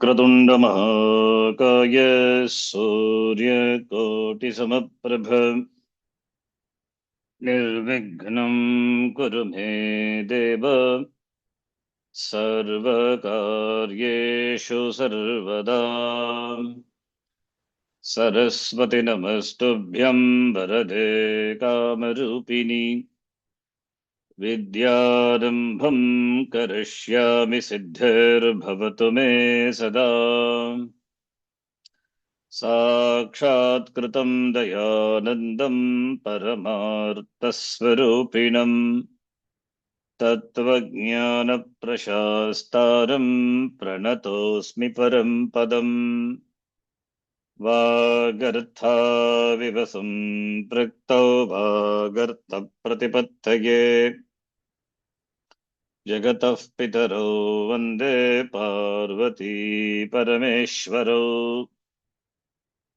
वक्रतुण्डमहाकाय सूर्यकोटिसमप्रभ निर्विघ्नं कुरु मे देव सर्वकार्येषु सर्वदा। सरस्वति नमस्तुभ्यं वरदे कामरूपिणि विद्यारम्भं करिष्यामि सिद्धिर्भवतु मे सदा। साक्षात्कृतं दयानन्दं परमार्थस्वरूपिणं तत्त्वज्ञानप्रशास्तारं प्रणतोऽस्मि परं पदम्। वागर्थाविव सम्पृक्तौ वागर्थप्रतिपत्तये जगतः पितरौ वन्दे पार्वती परमेश्वरौ।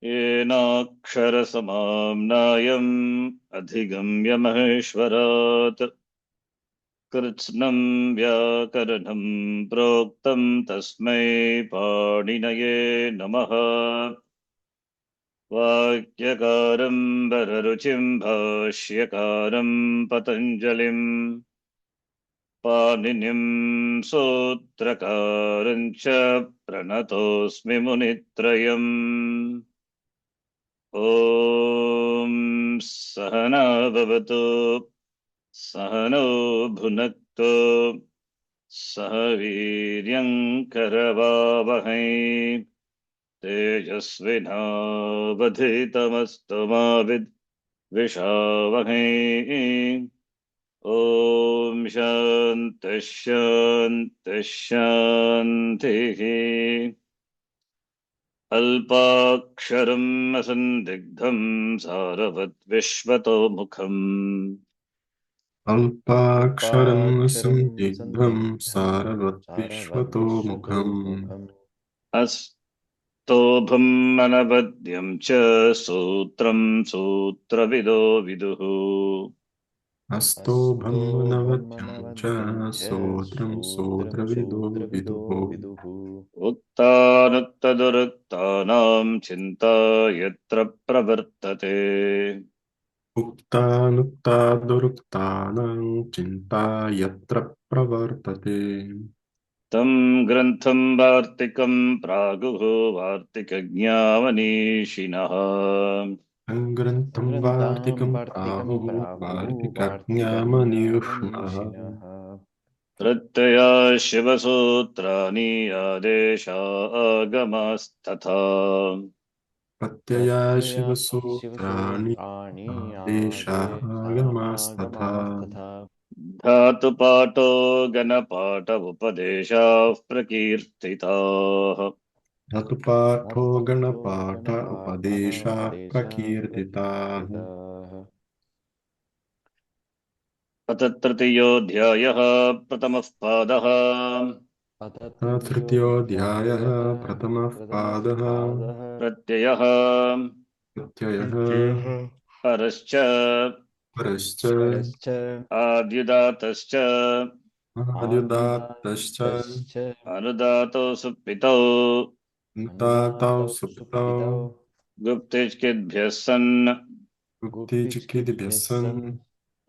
येनाक्षरसमाम्नायम् अधिगम्य महेश्वरात् कृत्स्नं व्याकरणं प्रोक्तं तस्मै पाणिनये नमः। वाक्यकारं वररुचिं भाष्यकारं पतञ्जलिं पाणिनिं सूत्रकारं च प्रणतोऽस्मि मुनित्रयम्। ॐ सहना भवतु सहनौ भुनक्तु सह वीर्यं करवावहै तेजस्विनावधीतमस्तु मा विद्विषावहै। ॐ शान्तिः शान्तिः शान्तिः। अल्पाक्षरम् असन्दिग्धं सारवद्विश्वतोमुखम् अल्पाक्षरं संदिग्धं सारवद्विश्वतोमुखम् अस्तोभम् अनवद्यं च सूत्रं सूत्रविदो विदुः। अस्तोभमनवद्यं च सूत्रं सूत्रविदो विदुः। उक्तानुक्तदुरुक्तानां चिन्ता यत्र प्रवर्तते उक्तानुक्तादुरुक्तानां चिन्ता यत्र प्रवर्तते तं ग्रन्थं वार्तिकं प्रागुः वार्तिकज्ञामनीषिणः। ग्रन्थं वार्तिकं प्राहुः वार्तिकज्ञामनीषिणः। प्रत्यया शिवसूत्राणि आदेशा आगमास्तथा प्रत्यया शिवसूत्राणि आदेशागमास्तथा धातुपाठो गणपाठ उपदेशाः प्रकीर्तिताः। धातुपाठो गणपाठ उपदेशाः प्रकीर्तिताः। अथ तृतीयोऽध्यायः प्रथमः पादः। तृतीयोऽध्यायः प्रथमः पादः। प्रत्ययः प्रत्ययः परश्च परश्च आद्युदातश्च आद्युदात्तश्च अनुदातो सुप्पितौ अन्तातौ सुप्तौ गुप्तिचिद्भ्यः सन् गुप्तिचिकिद्भ्यः सन्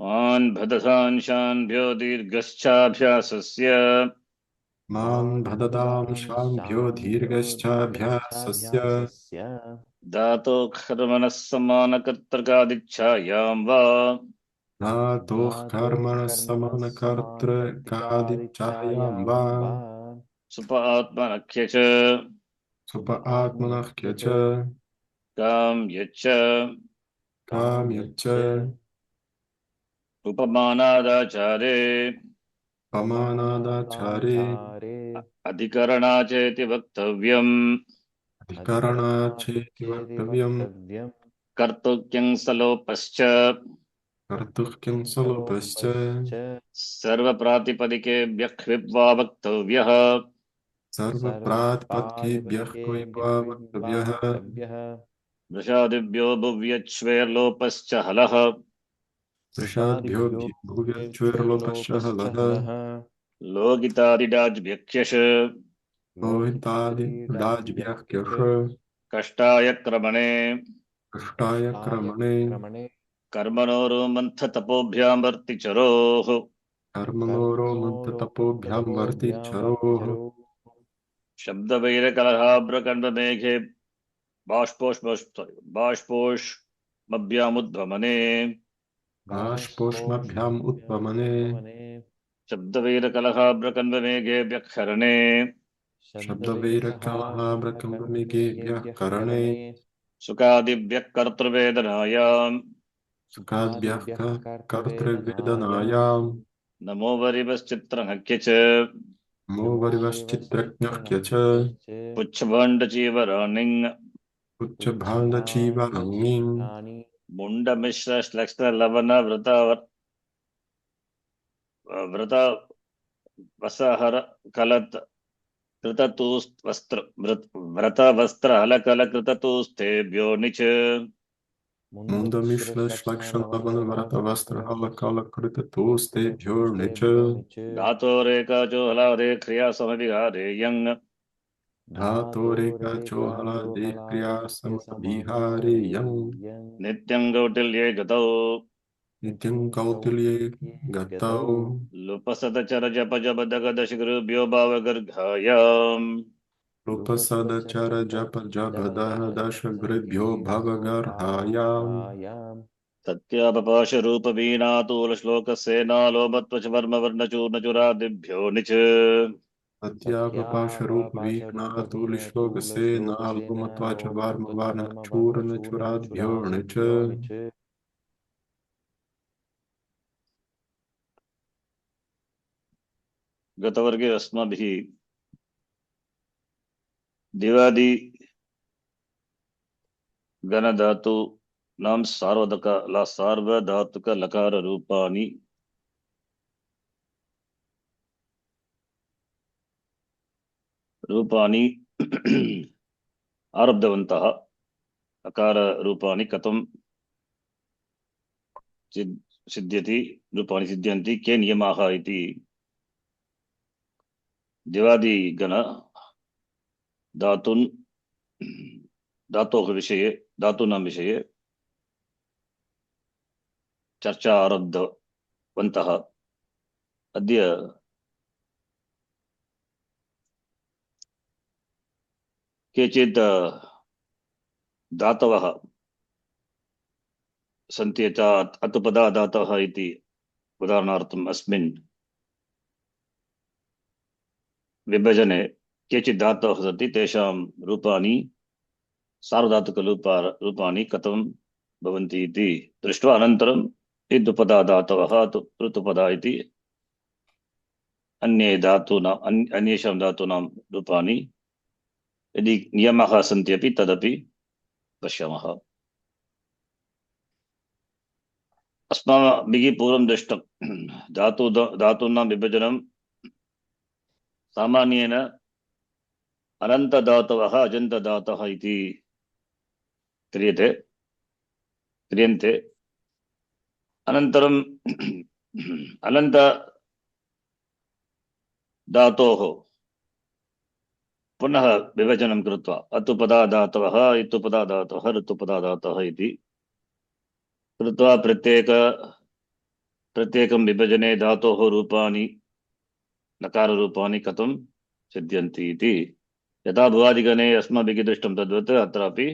मान् भदसांशान्भ्यो दीर्घश्चाभ्यासस्य मान् भददांशाभ्यो दीर्घश्चाभ्यासस्य धातोः समानकर्तृकादिच्छायां वा धातोः कर्मणः समानकर्तृकादिच्छायां वा सुप आत्मनख्य च सुप आत्मनः च काम यच्च काम्यच्च उपमानादाचारे पमानादाचारे अधिकरणा चेति वक्तव्यम्। अधिकरणाचेति वक्तव्यम्। कर्तुक्यं सलोपश्च कर्तुः किं सलोपश्च सर्वप्रातिपदिकेभ्यः क्विब्वा वक्तव्यः। सर्वप्रातिपदिकेभ्यः क्विब्वा वक्तव्यः। वृषादिभ्यो भुव्यच्वेर्लोपश्च हलः वृषादिभ्यो भूयश्चैर्लोपश्च हलः लोकितादिडाज्भ्यक्ष्यश मोहितादि डाज्भ्यः क्यश कष्टाय क्रमणे कष्टाय क्रमणे कर्मणोरुमन्थतपोभ्यां वर्तिचरोः कर्मणोरो मन्त्रतपोभ्यां वर्तिचरोः शब्दवैरकलहाभ्रकण्डमेघे बाष्पोष्मभ्यामुद्भमने बाष्पोष्मभ्याम् उत्पमने शब्दवैरकलहाभ्रकण्डमेघे व्यक्षरणे शब्दवैरकमहाभ्रकम्बमिकेभ्यः करणे सुखादिभ्यः कर्तृवेदनायाम् सुखाद्भ्यः कर्तृवेदनायाम् नमो वरिवश्चित्रनख्य च नमो वरिवश्चित्रज्ञः च पुच्छभाण्डचीवराणिङ् उच्चभाण्डचीवरङ्गीम् मुण्डमिश्रश्लक्ष्णलवनव्रत वसहर कलत् कृततूस्त्र व्रतवस्त्रहलकलकृततूस्तेभ्यो निच मुन्दमिश्रश्लक्षणलवनवरतवस्त्रहलकलकृततोस्तेभ्यो धातोरेकाचो हलादे क्रिया समविहारे यङ् धातोरेकाचोहलादेः क्रियासमभिहारेयम् नित्यं कौटिल्ये गतौ नित्यं कौटिल्ये गतौ लुपसदचर जप जप दगदशगुरुभ्यो भावगर्भायाम् रूपसदचर जप जपदः दशगृभ्यो भवगर्हायाम् सत्यापपाश रूप वीणातूलश्लोकसेनालोभत्वच वर्मवर्णचूर्णचुरादिभ्यो निच सत्यापपाशरूपवीक्ष्णातुलिश्लोकसेनाल्गुमत्वा च वार्मवार्णचूर्णचुराभ्यो च गतवर्गे अस्माभिः दिवादि गणधातु नाम सार्वधातुक लकार रूपाणि आरब्धवन्तः अकार रूपाणि कथं सिद्ध्यति रूपाणि सिद्ध्यन्ति के नियमाः इति दिवादिगण धातून् धातोः विषये धातूनां विषये चर्चा आरब्धवन्तः। अद्य केचित् धातवः सन्ति यथा अतुपदा धातवः इति उदाहरणार्थम् अस्मिन् विभजने केचित् धातवः सन्ति तेषां रूपाणि सार्वधातुकरूपाणि कथं भवन्ति इति दृष्ट्वा अनन्तरं इदुपदा धातवः ऋतुपदा इति अन्येषां धातूनां रूपाणि यदि नियमाः सन्ति अपि तदपि पश्यामः। अस्माभिः पूर्वं दृष्टं धातूनां विभजनं सामान्येन अनन्तधातवः अजन्तधातवः इति क्रियन्ते। अनन्तरं अनन्त धातोः पुनः विभजनं कृत्वा अतुपदा धातवः इतुपदा धातवः ऋतुपदा धातवः इति कृत्वा प्रत्येकं विभजने धातोः रूपाणि नकाररूपाणि कथं सिद्ध्यन्ति इति यथा भुवादिगणे अस्माभिः दृष्टं तद्वत् अत्रापि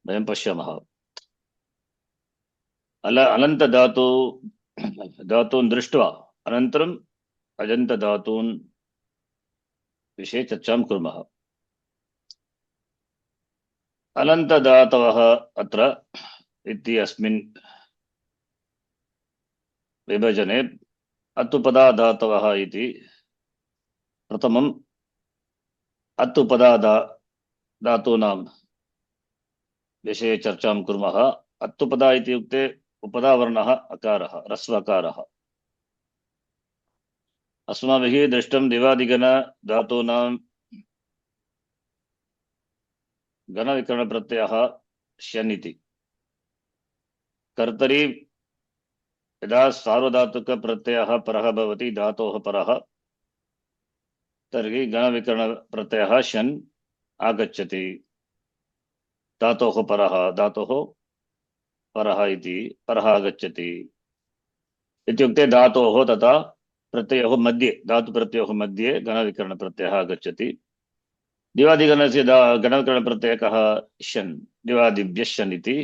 वयं पश्यामः। धातून् दृष्ट्वा अनन्तरम् अजन्तधातून् विषये चर्चां कुर्मः। अनन्तधातवः अत्र इति अस्मिन् विभजने अतुपदा धातवः इति प्रथमम् अतुपदा धातूनां विषये चर्चां कुर्मः। अतुपदा इत्युक्ते उपदावर्णः अकारः ह्रस्वकारः। अस्माभिः दृष्टं दिवादिगण धातूनां गणविकरणप्रत्ययः श्यन् इति। कर्तरि यदा सार्वधातुकप्रत्ययः परः भवति धातोः परः तर्हि गणविकरणप्रत्ययः शन आगच्छति। धातोः परः इति परः आगच्छति इत्युक्ते धातोः तथा प्रत्ययोः मध्ये धातुप्रत्ययोः मध्ये गणविकरणप्रत्ययः आगच्छति। दिवादिगणस्य गणविकरणप्रत्ययः कः? शन्। दिवादिभ्यः शन् इति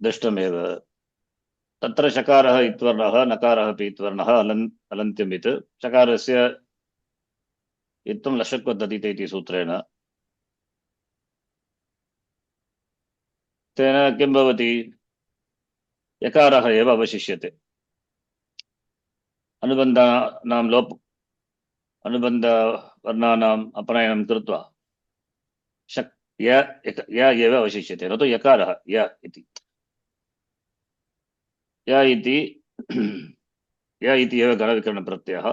दृष्टमेव। तत्र शकारः इत्वर्णः नकारः अपि इत्वर्णः अलन्त्यमित् शकारस्य इत्थं लशक्वदतीते इति सूत्रेण। तेन किं भवति? यकारः एव अवशिष्यते। अनुबन्धवर्णानाम् अपनयनं कृत्वा य एव अवशिष्यते, न तु यकारः य इति। य इति एव गणविकरणप्रत्ययः,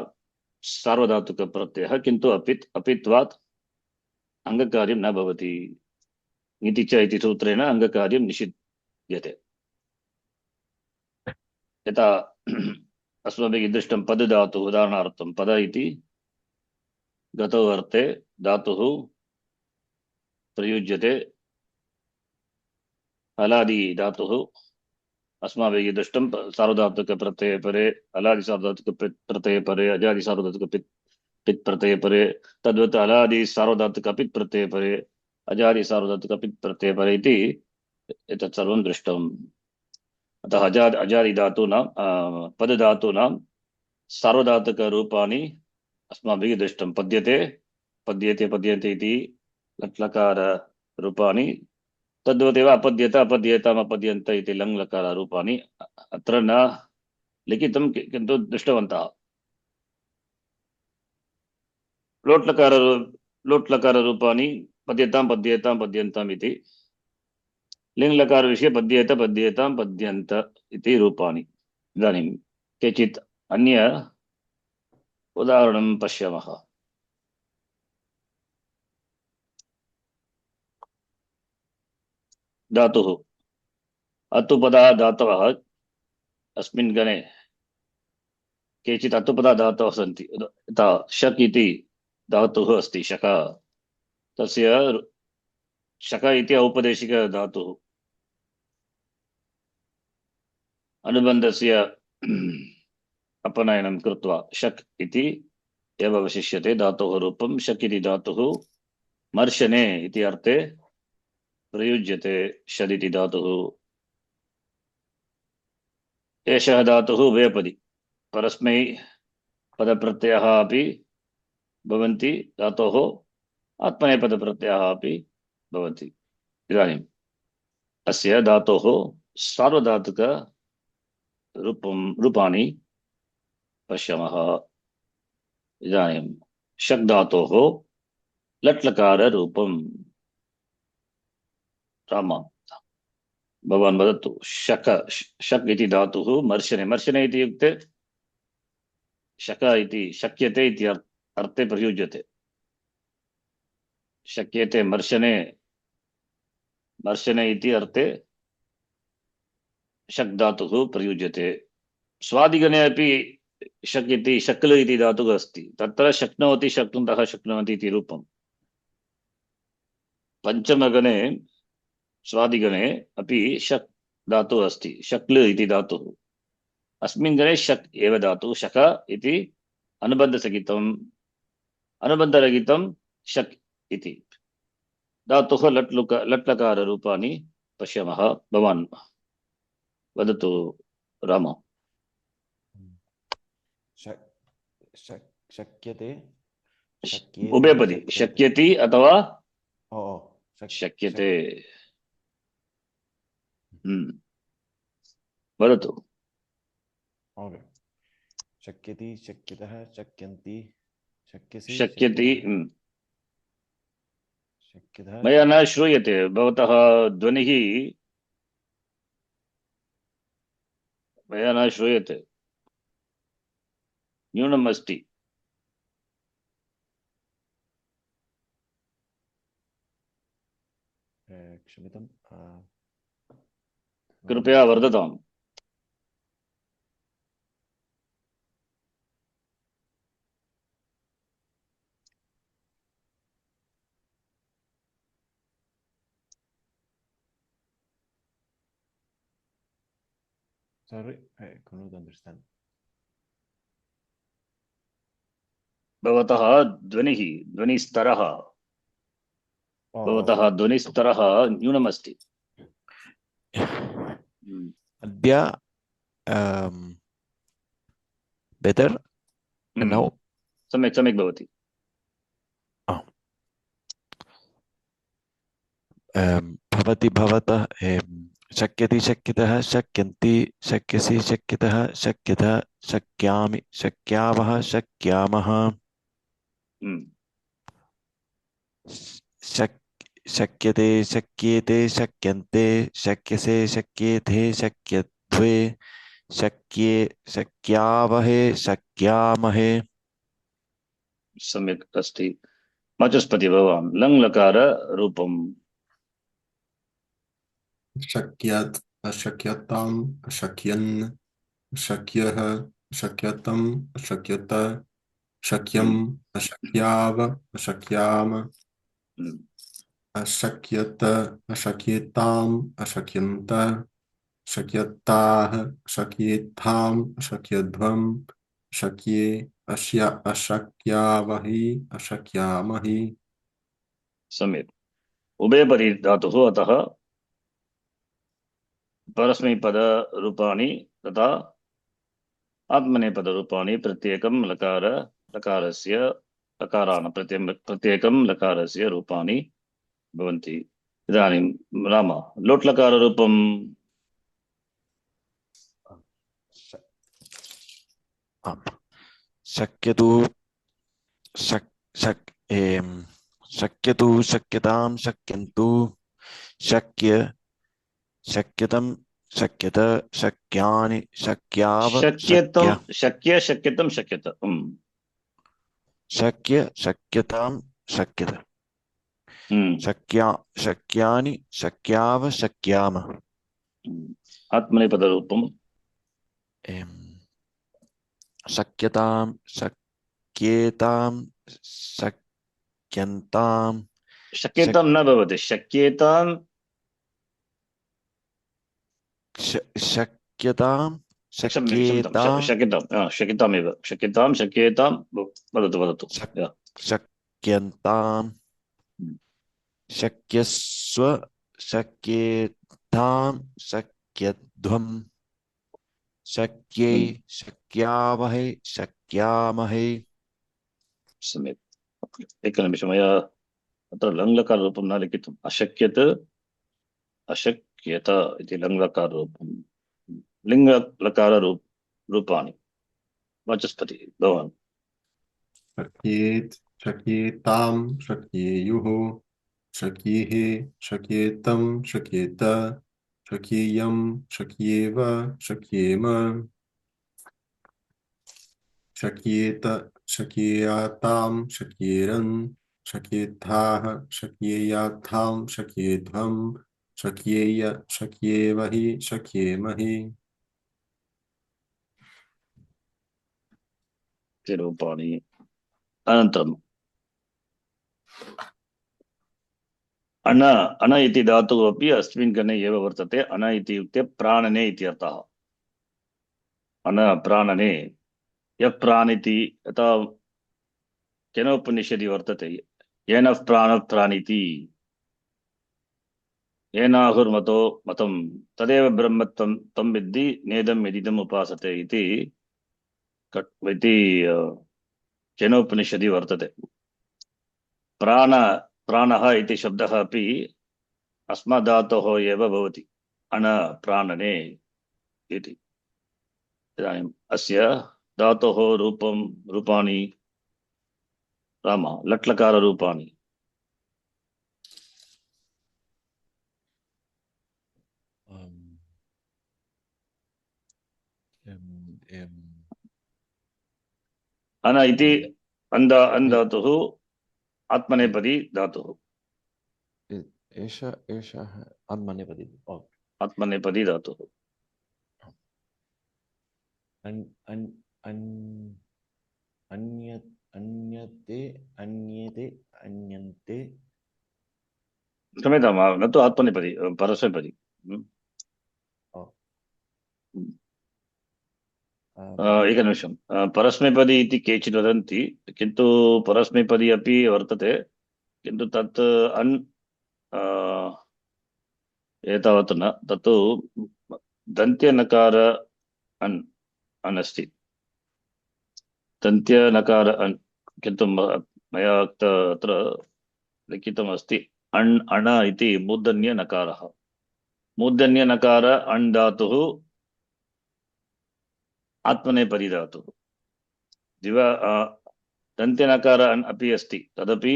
सार्वधातुकप्रत्ययः, किन्तु अपित्वात् अङ्गकार्यं न भवति इति च इति सूत्रेण अङ्गकार्यं निषिध्यते। यथा अस्माभिः दृष्टं पद धातुः, उदाहरणार्थं पद इति गतौ अर्थे धातुः प्रयुज्यते। हलादि धातुः अस्माभिः दृष्टं सार्वधातुकप्रत्यये परे, हलादि सार्वधातुकप्रत्यये परे, अजादि सार्वधातुक पित् प्रत्यये परे, तद्वत् हलादि सार्वधातुक अपित् प्रत्यये परे, अजादि सार्वधातुक अपित् प्रत्यये परे इति एतत् सर्वं दृष्टम्। अतः अजादि धातूनां पदधातूनां सार्वधातुकरूपाणि अस्माभिः दृष्टं। पद्यते पद्यन्ते इति लट्लकाररूपाणि, तद्वदेव अपद्यत अपद्येताम् अपद्यन्त इति लङ्लकाररूपाणि अत्र न लिखितं, किन्तु दृष्टवन्तः। लोट्लकाररूपाणि पद्यतां पद्यन्ताम् इति, लिङ्लकारविषये पद्येत पद्येतां पद्यन्त इति रूपाणि। इदानीं केचित् अन्य उदाहरणं पश्यामः। धातुः अतुपदा धातवः अस्मिन् गणे केचित् अतुपदा धातवः सन्ति। यथा शक् इति धातुः अस्ति, शक। तस्य शक इति औपदेशिक धातुः, अनुबन्धस्य अपनयनं कृत्वा शक् इति एव अवशिष्यते धातोः रूपं। शक् इति धातुः मर्शने इति अर्थे प्रयुज्यते, षदिति धातुः। एषः धातुः वेपदि, परस्मै पदप्रत्ययः अपि भवन्ति, धातोः आत्मनेपदप्रत्ययः अपि भवन्ति। इदानीम् अस्य धातोः सार्वधातुक रूपाणि पश्यामः। इदानीं शक् धातोः लट्लकाररूपं। राम, भवान् वदतु। शक् इति धातुः मर्शने इति युक्ते शक इति शक्यते इति अर्थे प्रयुज्यते। शक्यते मर्शने इति अर्थे शक् धातुः प्रयुज्यते। स्वादिगणे अपि शक् इति शक्ल इति धातुः अस्ति, तत्र शक्नोति शक्नुतः शक्नुवन्ति इति रूपम्। पञ्चमगणे स्वादिगणे अपि शक् धातुः अस्ति, शक्ल इति धातुः। अस्मिन् गणे शक् एव धातुः, शक इति अनुबन्धरहितं शक् इति धातुः लट्लकाररूपाणि पश्यामः। भवान् वदतु राम। शक्यते, उभयपदी शक्यति अथवा शक्यते। वदतु। शक्यति, शक्यतः, शक्यन्ति, शक्यसि, शक्यति। शक्यतः। मया न श्रूयते, भवतः ध्वनिः मया न श्रूयते, न्यूनम् अस्ति। क्षम्यतां, कृपया वर्धताम्। Sorry, I couldn't understand. भवतः ध्वनिः ध्वनिस्तरः Oh, भवतः ध्वनिस्तरः न्यूनमस्ति अद्य better now. सम्यक् सम्यक् भवति भवति भवतः शक्यति शक्यतः शक्यन्ति शक्यसि शक्यतः शक्यतः शक्यामि शक्यावः शक्यामः शक्यते शक्येते शक्यन्ते शक्यसे शक्येते शक्यध्वे शक्ये शक्यावहे शक्यामहे सम्यक् अस्ति वाचस्पति भवान् लङ् लकार रूपम् शक्यत् अशक्यताम् अशक्यन् अशक्यः अशक्यतम् अशक्यत शक्यम् अशक्याव अशक्याम अशक्यत अशक्यताम् अशक्यन्त शक्यताः अशक्येथाम् अशक्यध्वम् शक्ये अशक्यावहि अशक्यामहि सम्यक् उभयपरि धातुः अतः परस्मैपद रूपाणि तथा आत्मनेपदरूपाणि प्रत्येकं लकार लकारस्य लकारान् प्रत्येकं लकारस्य रूपाणि भवन्ति इदानीं राम लोट् लकाररूपं शक्यतु शक्यतु शक्यतां शक्यन्तु शक्य शक्यतं शक्यत शक्यानि शक्याव शक्यतं शक्य शक्यतं शक्यत शक्य शक्यतां शक्यत शक्या शक्यानि शक्याव शक्याम आत्मनेपदरूपं शक्यतां शक्येतां शक्यन्तां शक्यतां न भवति शक्येतां शक्यतां शक्यतामेव शक्यतां शक्येतां वदतु शक्यन्तां शक्यस्व शक्येतां शक्यध्वम् शक्ये शक्यावहे शक्यामहे सम्यक् एकनिमिषं मया अत्र लङ्लकाररूपं न लिखितम् अशक्यत अशक्यत इति लङ्लकाररूपं लिङ्गलकाररूपाणि वाचस्पति भवान् शक्येत् शक्येतां शक्येयुः शक्येः शक्येतं शक्येत शक्येयं शक्येव शक्येम शक्येत शक्येयातां शक्येरन् शक्येथाः शक्येयाथां शक्येध्वं शक्येय शक्येवहि शक्येमहि रूपाणि अनन्तरम् अन अन इति धातुः अपि अस्मिन् गणे एव वर्तते अन इति युक्ते प्राणने इति अर्थः अन प्राणने यः प्राणिति यथा केनोपनिषदि वर्तते येन प्राणः प्राणिति येनाहुर्मतो मतं तदेव ब्रह्मत्वं तं विद्धि नेदं यदिदम् उपासते इति केनोपनिषदि वर्तते प्राणः इति शब्दः अपि अस्मद्धातोः एव भवति अन प्राणने इति इदानीम् अस्य धातोः रूपाणि राम लट्लकाररूपाणि अन इति अन्धातुः आत्मनेपदी धातुः एषः आत्मनेपदी आत्मनेपदी धातुः अन्यते अन्यन्ते क्षम्यतां न तु आत्मनेपदी परस्मैपदी एकनिमिषं परस्मैपदी इति केचित् वदन्ति किन्तु परस्मैपदी अपि वर्तते किन्तु तत् अन् एतावत् न तत्तु दन्त्यनकार अन् अन् अस्ति दन्त्यनकार अन् किन्तु मया अत्र लिखितमस्ति अण् अण इति मूर्धन्यनकारः मूर्धन्यनकार अण् धातुः आत्मनेपदी धातुः दिवा दन्त्यनकार अन् अपि अस्ति तदपि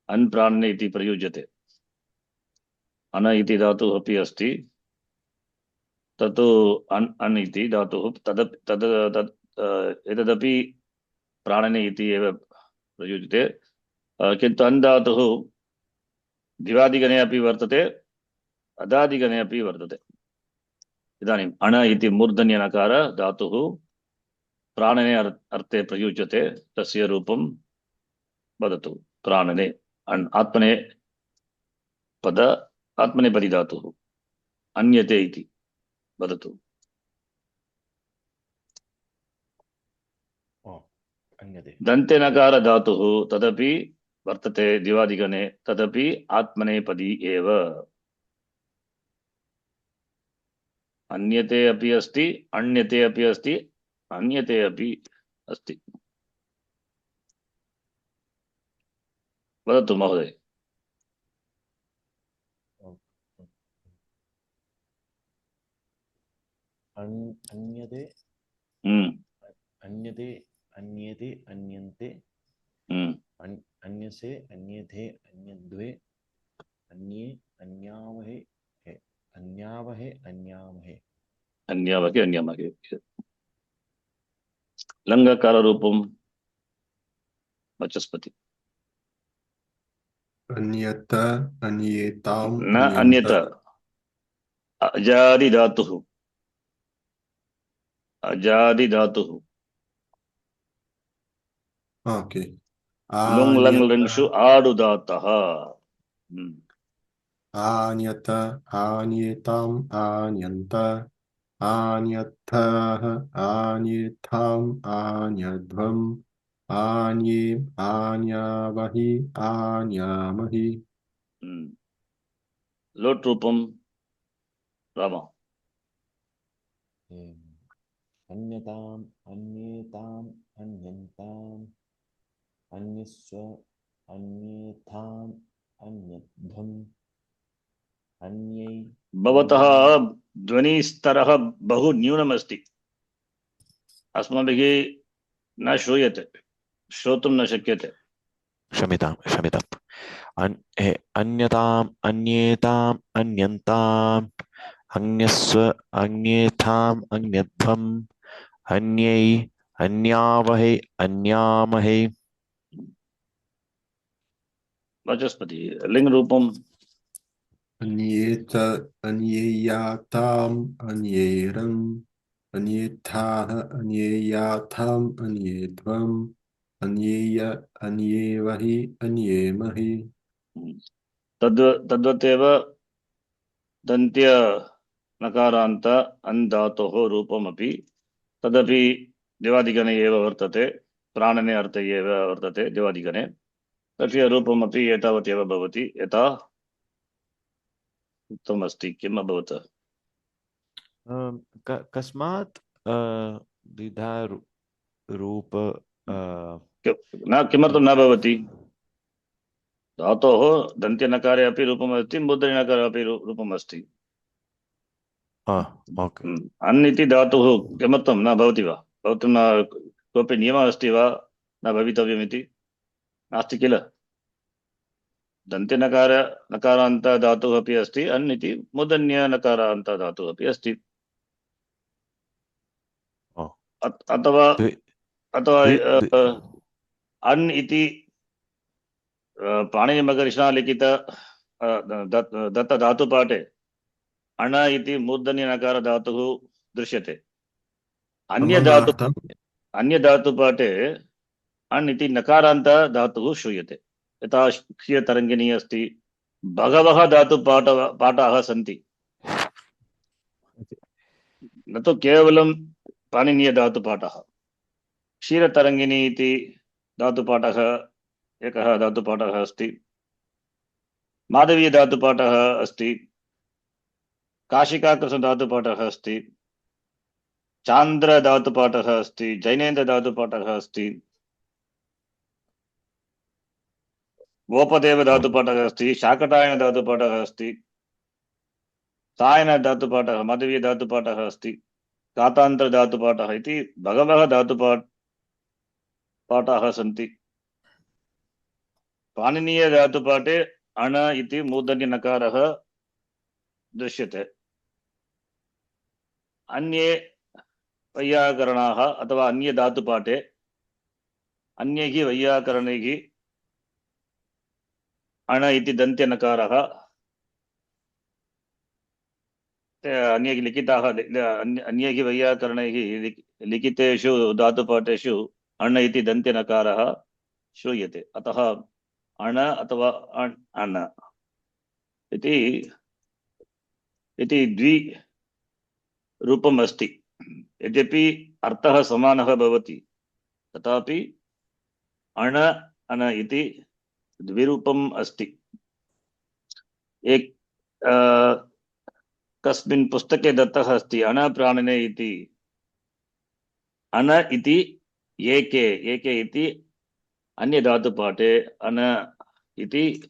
अन् प्राणने इति प्रयुज्यते अन इति धातुः अपि अस्ति तत्तु अन् अन् इति धातुः तदपि तद् एतदपि प्राणने इति एव प्रयुज्यते किन्तु अन् धातुः दिवादिगणे अपि वर्तते अदादिगणे अपि वर्तते इदानीम् अण इति मूर्धन्यनकार धातुः प्राणने अर्थे प्रयुज्यते तस्य रूपं वदतु प्राणने अण् आत्मने पद आत्मनेपदी धातुः अन्यते इति वदतु अन्यते दन्त्यनकार धातुः तदपि वर्तते दिवादिगणे तदपि आत्मनेपदी एव अन्यते अपि अस्ति अन्यते अपि अस्ति अन्यते अपि अस्ति वदतु महोदय अन्यते अन्यते अन्यते अन्यन्ते अन्यसे अन्यथे अन्यद्वे अन्ये अन्यावहे अन्यावहे अन्यामहे अन्यावहे अन्यामहे लङ्गकार रूपं वचस्पति अन्यत अन्येताम् न अन्यन्त अन्यत अजादि धातुः अजादि धातुः ओके लुङ् लङ् आन्यत लृङ्षु आडु धातः आन्यत आन्येताम् आन्यन्त आन्यथः आन्येथाम् आन्यध्वम् आन्ये आन्यावहि आन्यामहि लोट् रूपं राम अन्यताम् अन्येताम् अन्यन्ताम् अन्यस्व अन्येथाम् अन्यध्वम् अन्यै भवतः ध्वनिस्तरः बहु न्यूनमस्ति अस्माभिः न श्रूयते श्रोतुं न शक्यते क्षम्यताम् अन्यताम् अन्येताम् अन्यन्ताम् अन्यस्व अन्येथाम् अन्यध्वम् अन्यै अन्यावहे अन्यामहे वचस्पति लिङ् रूपं अन्येत अन्येयाताम् अन्येरन् अन्येथाः अन्येयाथाम् अन्येध्वम् अन्येय अन्येवहि अन्येमहि तद्वतेव दन्त्य नकारान्त अन् धातोः रूपमपि तदपि दिवादिगणे एव वर्तते प्राणने अर्थे एव वर्तते दिवादिगणे तस्य रूपमपि एतावत् एव भवति यथा उक्तमस्ति किम् अभवत् कस्मात् द्विधा रूप न किमर्थं न भवति धातोः दन्त्यनकारे अपि रूपमस्ति मूर्धन्यनकारे अपि रूपमस्ति अन् इति धातुः किमर्थं न भवति वा भवतुं न कोऽपि नियमः अस्ति वा न भवितव्यमिति नास्ति किल दन्त्यनकार नकारान्त धातुः अपि अस्ति अन् इति मूर्धन्यनकारान्त धातुः अपि अस्ति अथवा अन् इति पाणिनिमहर्षिणा लिखित दत्त धातुपाठे अण इति मूर्धन्यनकार धातुः दृश्यते अन्य धातुपाठे अण् इति नकारान्त धातुः श्रूयते यथा क्षीयतरङ्गिणी अस्ति बहवः धातुपाठाः सन्ति न तु केवलं पाणिनीय धातुपाठः क्षीरतरङ्गिणी इति धातुपाठः एकः धातुपाठः अस्ति माधवीय धातुपाठः अस्ति काशिकाकृष्ण धातुपाठः अस्ति चांद्र धातुपाठः अस्ति जैनेन्द्र धातुपाठः अस्ति गोपदेव धातुपाठः अस्ति शाकटायन धातुपाठः अस्ति सायन धातुपाठः माधवीय धातुपाठः अस्ति कातांतर धातुपाठः इति बहवः धातुपाठाः सन्ति पाणिनीय धातुपाठे अण इति मूर्धन्य नकारः दृश्यते अन्ये वैयाकरणाः अथवा अन्य धातुपाठे अन्यैः वैयाकरणैः अण इति दन्त्य नकारः अन्यैः लिखिताः अन्यैः वैयाकरणैः लिखितेषु धातुपाठेषु अण इति दन्त्य नकारः श्रूयते अतः अण अथवा अण इति द्विरूपम् अस्ति यद्यपि अर्थः समानः भवति तथापि अण अण इति द्विरूपम् अस्ति एक कस्मिन् पुस्तके दत्तः अस्ति अण प्राणिने इति अण इति एके इति अन्य धातुपाठे अण इति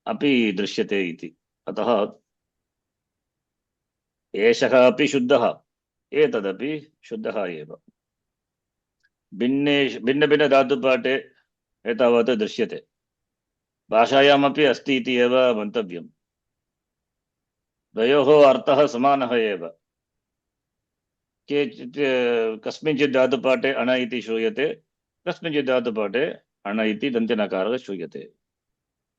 अपि दृश्यते इति अतः एषः अपि शुद्धः एतदपि शुद्धः एव भिन्न धातुपाठे एतावत् दृश्यते भाषायामपि अस्ति इति एव मन्तव्यम् द्वयोः अर्थः समानः एव केचित् कस्मिंश्चित् धातुपाठे अण इति श्रूयते कस्मिंश्चित् धातुपाठे अण इति दन्त्यनकारः श्रूयते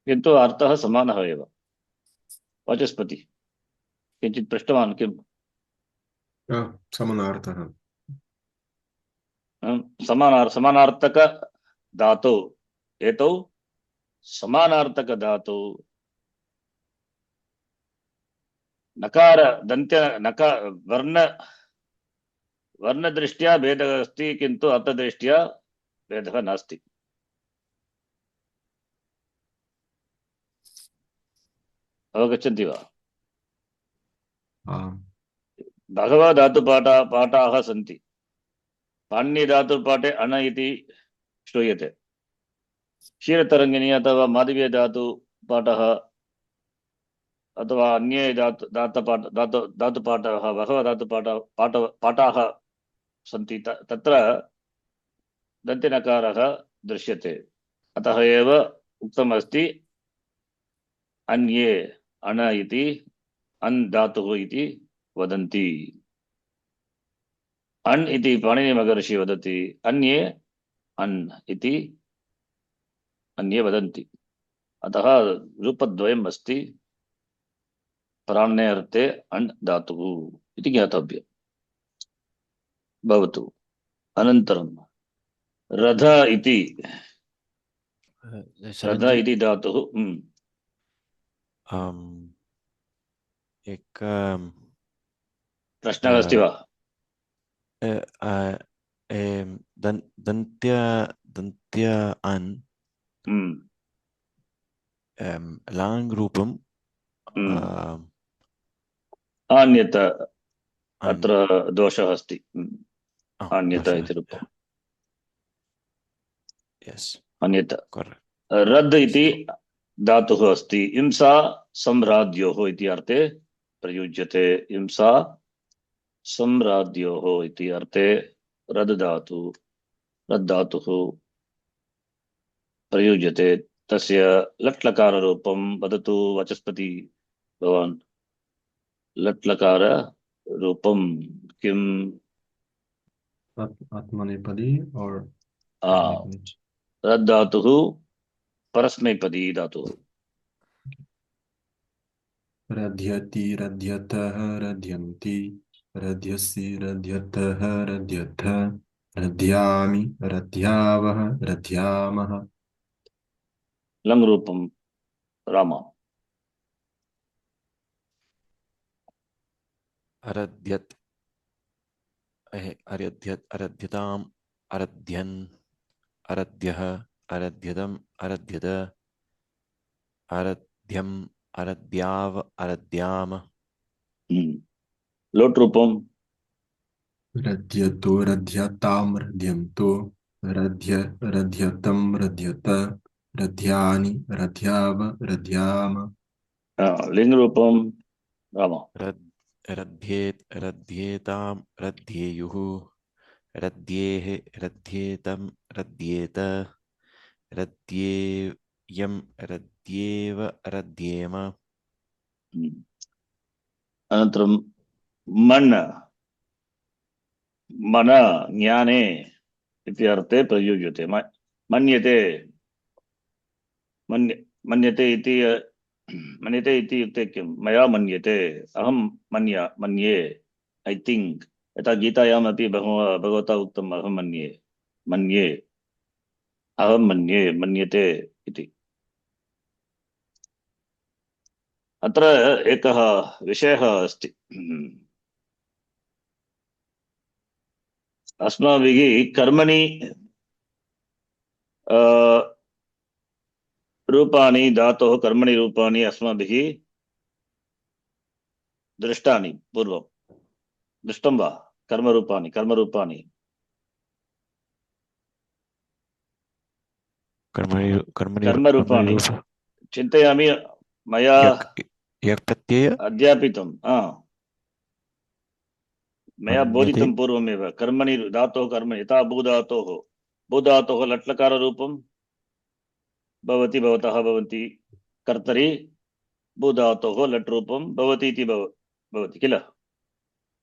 किन्तु अर्थः समानः एव वाचस्पति किञ्चित् पृष्टवान् किम् समानार्थः समानार्थक धातु एतौ समानार्थक धातु नकार दन्त्य वर्णदृष्ट्या भेदः अस्ति किन्तु अर्थदृष्ट्या भेदः नास्ति अवगच्छन्ति वा बहवः धातुपाठाः सन्ति पाणिनीय धातुपाठे अण इति श्रूयते क्षीरतरङ्गिनी अथवा माधवीय धातुपाठः अथवा अन्ये धातुपाठाः बहवः पाठाः सन्ति तत्र दन्त्यनकारः दृश्यते अतः एव उक्तमस्ति अन्ये अण इति अन् धातुः इति वदन्ति अन् इति पाणिनि महर्षि वदति अन्ये अन् इति अन्ये वदन्ति अतः रूपद्वयम् अस्ति प्राण्ये अर्थे अण् धातुः इति ज्ञातव्यम् भवतु अनन्तरं रथ इति धातुः एक प्रश्नः अस्ति वा दन्त्य अन् लाङ् रूपं अन्यत अत्र दोषः अस्ति अन्यत इति रूपम् अन्यत रद् इति धातुः अस्ति हिंसा सम्राज्योः इति अर्थे प्रयुज्यते हिंसा सम्राज्योः इति अर्थे रद् धातुः प्रयुज्यते तस्य लट् लकार रूपं वदतु वाचस्पति भवान् लट् लकार रूपं किम् आत्मनेपदी और रद् धातुः परस्मैपदी धातुः रध्यति रध्यतः रध्यन्ति रध्यसि रध्यतः रध्यथ रध्यामि रध्यावः रध्यामः लङ् रूपं राम अरध्यत् अरध्यताम् अरध्यन् अरध्यः अरध्यतम् अरध्यत अरध्यम् अरद्याव अरद्याम लोट रूपम रध्यतो रध्यतां रध्यन्तो रध्य रध्यतं रध्यत रध्यानि रध्याव रध्याम लिंग रूपम रामा रध्येत रध्येताम् रध्येयुः रध्येः रध्येतं रध्येत रध्येयं रध्येव रध्येम अनन्तरं मन मन ज्ञाने इति अर्थे प्रयुज्यते मन्यते मन्यते इति मन्यते इति युक्ते किं मया मन्यते अहं मन्ये ऐ थिंक यथा गीतायामपि भगवता उक्तम् अहं मन्ये मन्ये अहं मन्ये मन्यते इति अत्र एकः विषयः अस्ति अस्माभिः कर्मणि रूपाणि धातोः कर्मणि रूपाणि अस्माभिः दृष्टानि पूर्वं दृष्टं वा कर्मरूपाणि कर्मरूपाणि चिन्तयामि मया यक् प्रत्यय अध्यापितं मया मन्यते बोधितं पूर्वमेव कर्मणि धातोः कर्मणि यथा भूधातोः लट्लकाररूपं भवति भवतः भवन्ति कर्तरि भूधातोः लट् रूपं भवति इति भवति किल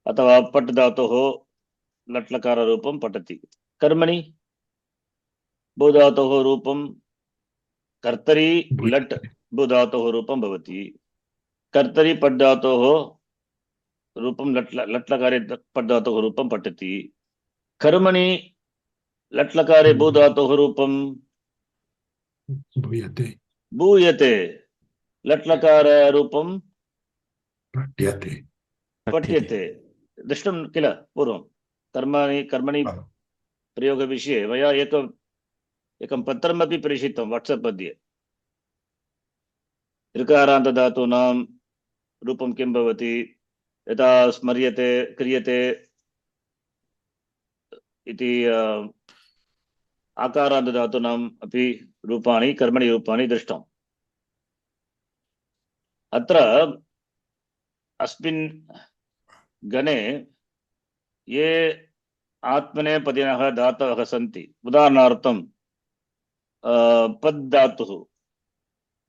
अथवा पट् धातोः लट्लकाररूपं पठति कर्मणि भूधातोः रूपं कर्तरि लट् भूधातोः रूपं भवति कर्तरि पट् धातोः रूपं लट्लकारे पट् धातोः रूपं पठति कर्मणि लट्लकारे भूधातोः रूपं भूयते लट्लकार रूपं पठ्यते दृष्टं किल पूर्वं कर्मणि प्रयोगविषये मया एकं पत्रमपि प्रेषितं वाट्सप् मध्ये ऋकारान्तधातूनां रूपं किं भवति यथा स्मर्यते क्रियते इति आकारान्तधातूनाम् अपि रूपाणि कर्मणि रूपाणि दृष्टम् अत्र अस्मिन् गणे ये आत्मनेपदिनः धातवः सन्ति उदाहरणार्थं पद् धातुः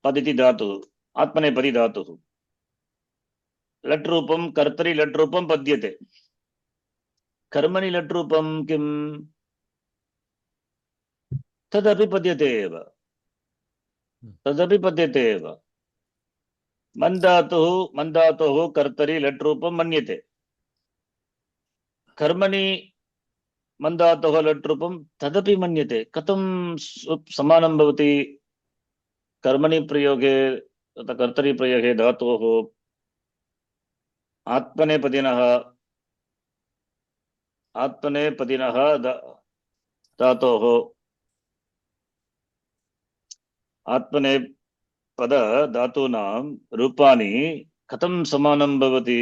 पद् इति धातुः आत्मनेपदी धातुः लट् रूपं कर्तरि लट् रूपं पद्यते कर्मणि लट् रूपं किं तदपि पद्यते एव मन् धातुः कर्तरि लट् रूपं मन्यते कर्मणि मन् धातोः लट् रूपं तदपि मन्यते कथं समानं भवति कर्मणि प्रयोगे तथा कर्तरि प्रयोगे धातोः आत्मनेपदिनः धातोः आत्मनेपद धातूनां रूपाणि कथं समानं भवति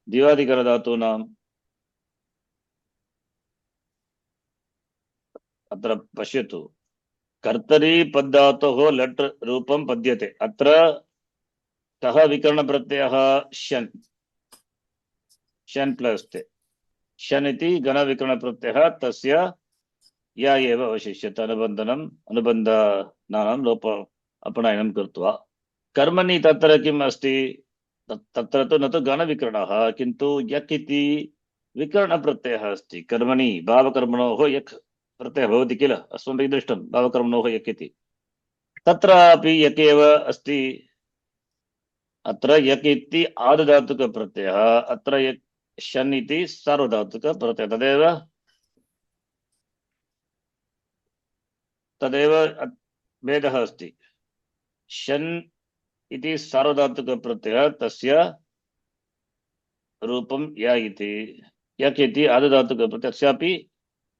दिवादिकर धातूनाम् अत्र पश्यतु कर्तरि पद्धातोः लट् रूपं पद्यते अत्र कः विकरणप्रत्ययः शन् प्लस् ते शन् इति गणविकरणप्रत्ययः तस्य या एव अवशिष्यते अनुबन्धानां लोप अपनयनं कृत्वा कर्मणि तत्र किम् अस्ति तत्र तु न तु गणविकरणः किन्तु यक् इति विकरणप्रत्ययः अस्ति कर्मणि भावकर्मणोः यक् प्रत्ययः भवति किल अस्माभिः दृष्टं भावकर्मणोः यक् इति तत्रापि यक् एव अस्ति अत्र यक् इति आर्धधातुकप्रत्ययः अत्र यक् शन् इति सार्वधातुकप्रत्ययः तदेव भेदः अस्ति शन् इति सार्वधातुकप्रत्ययः तस्य रूपं या इति यक् इति आदधातुकप्रत्यक्षापि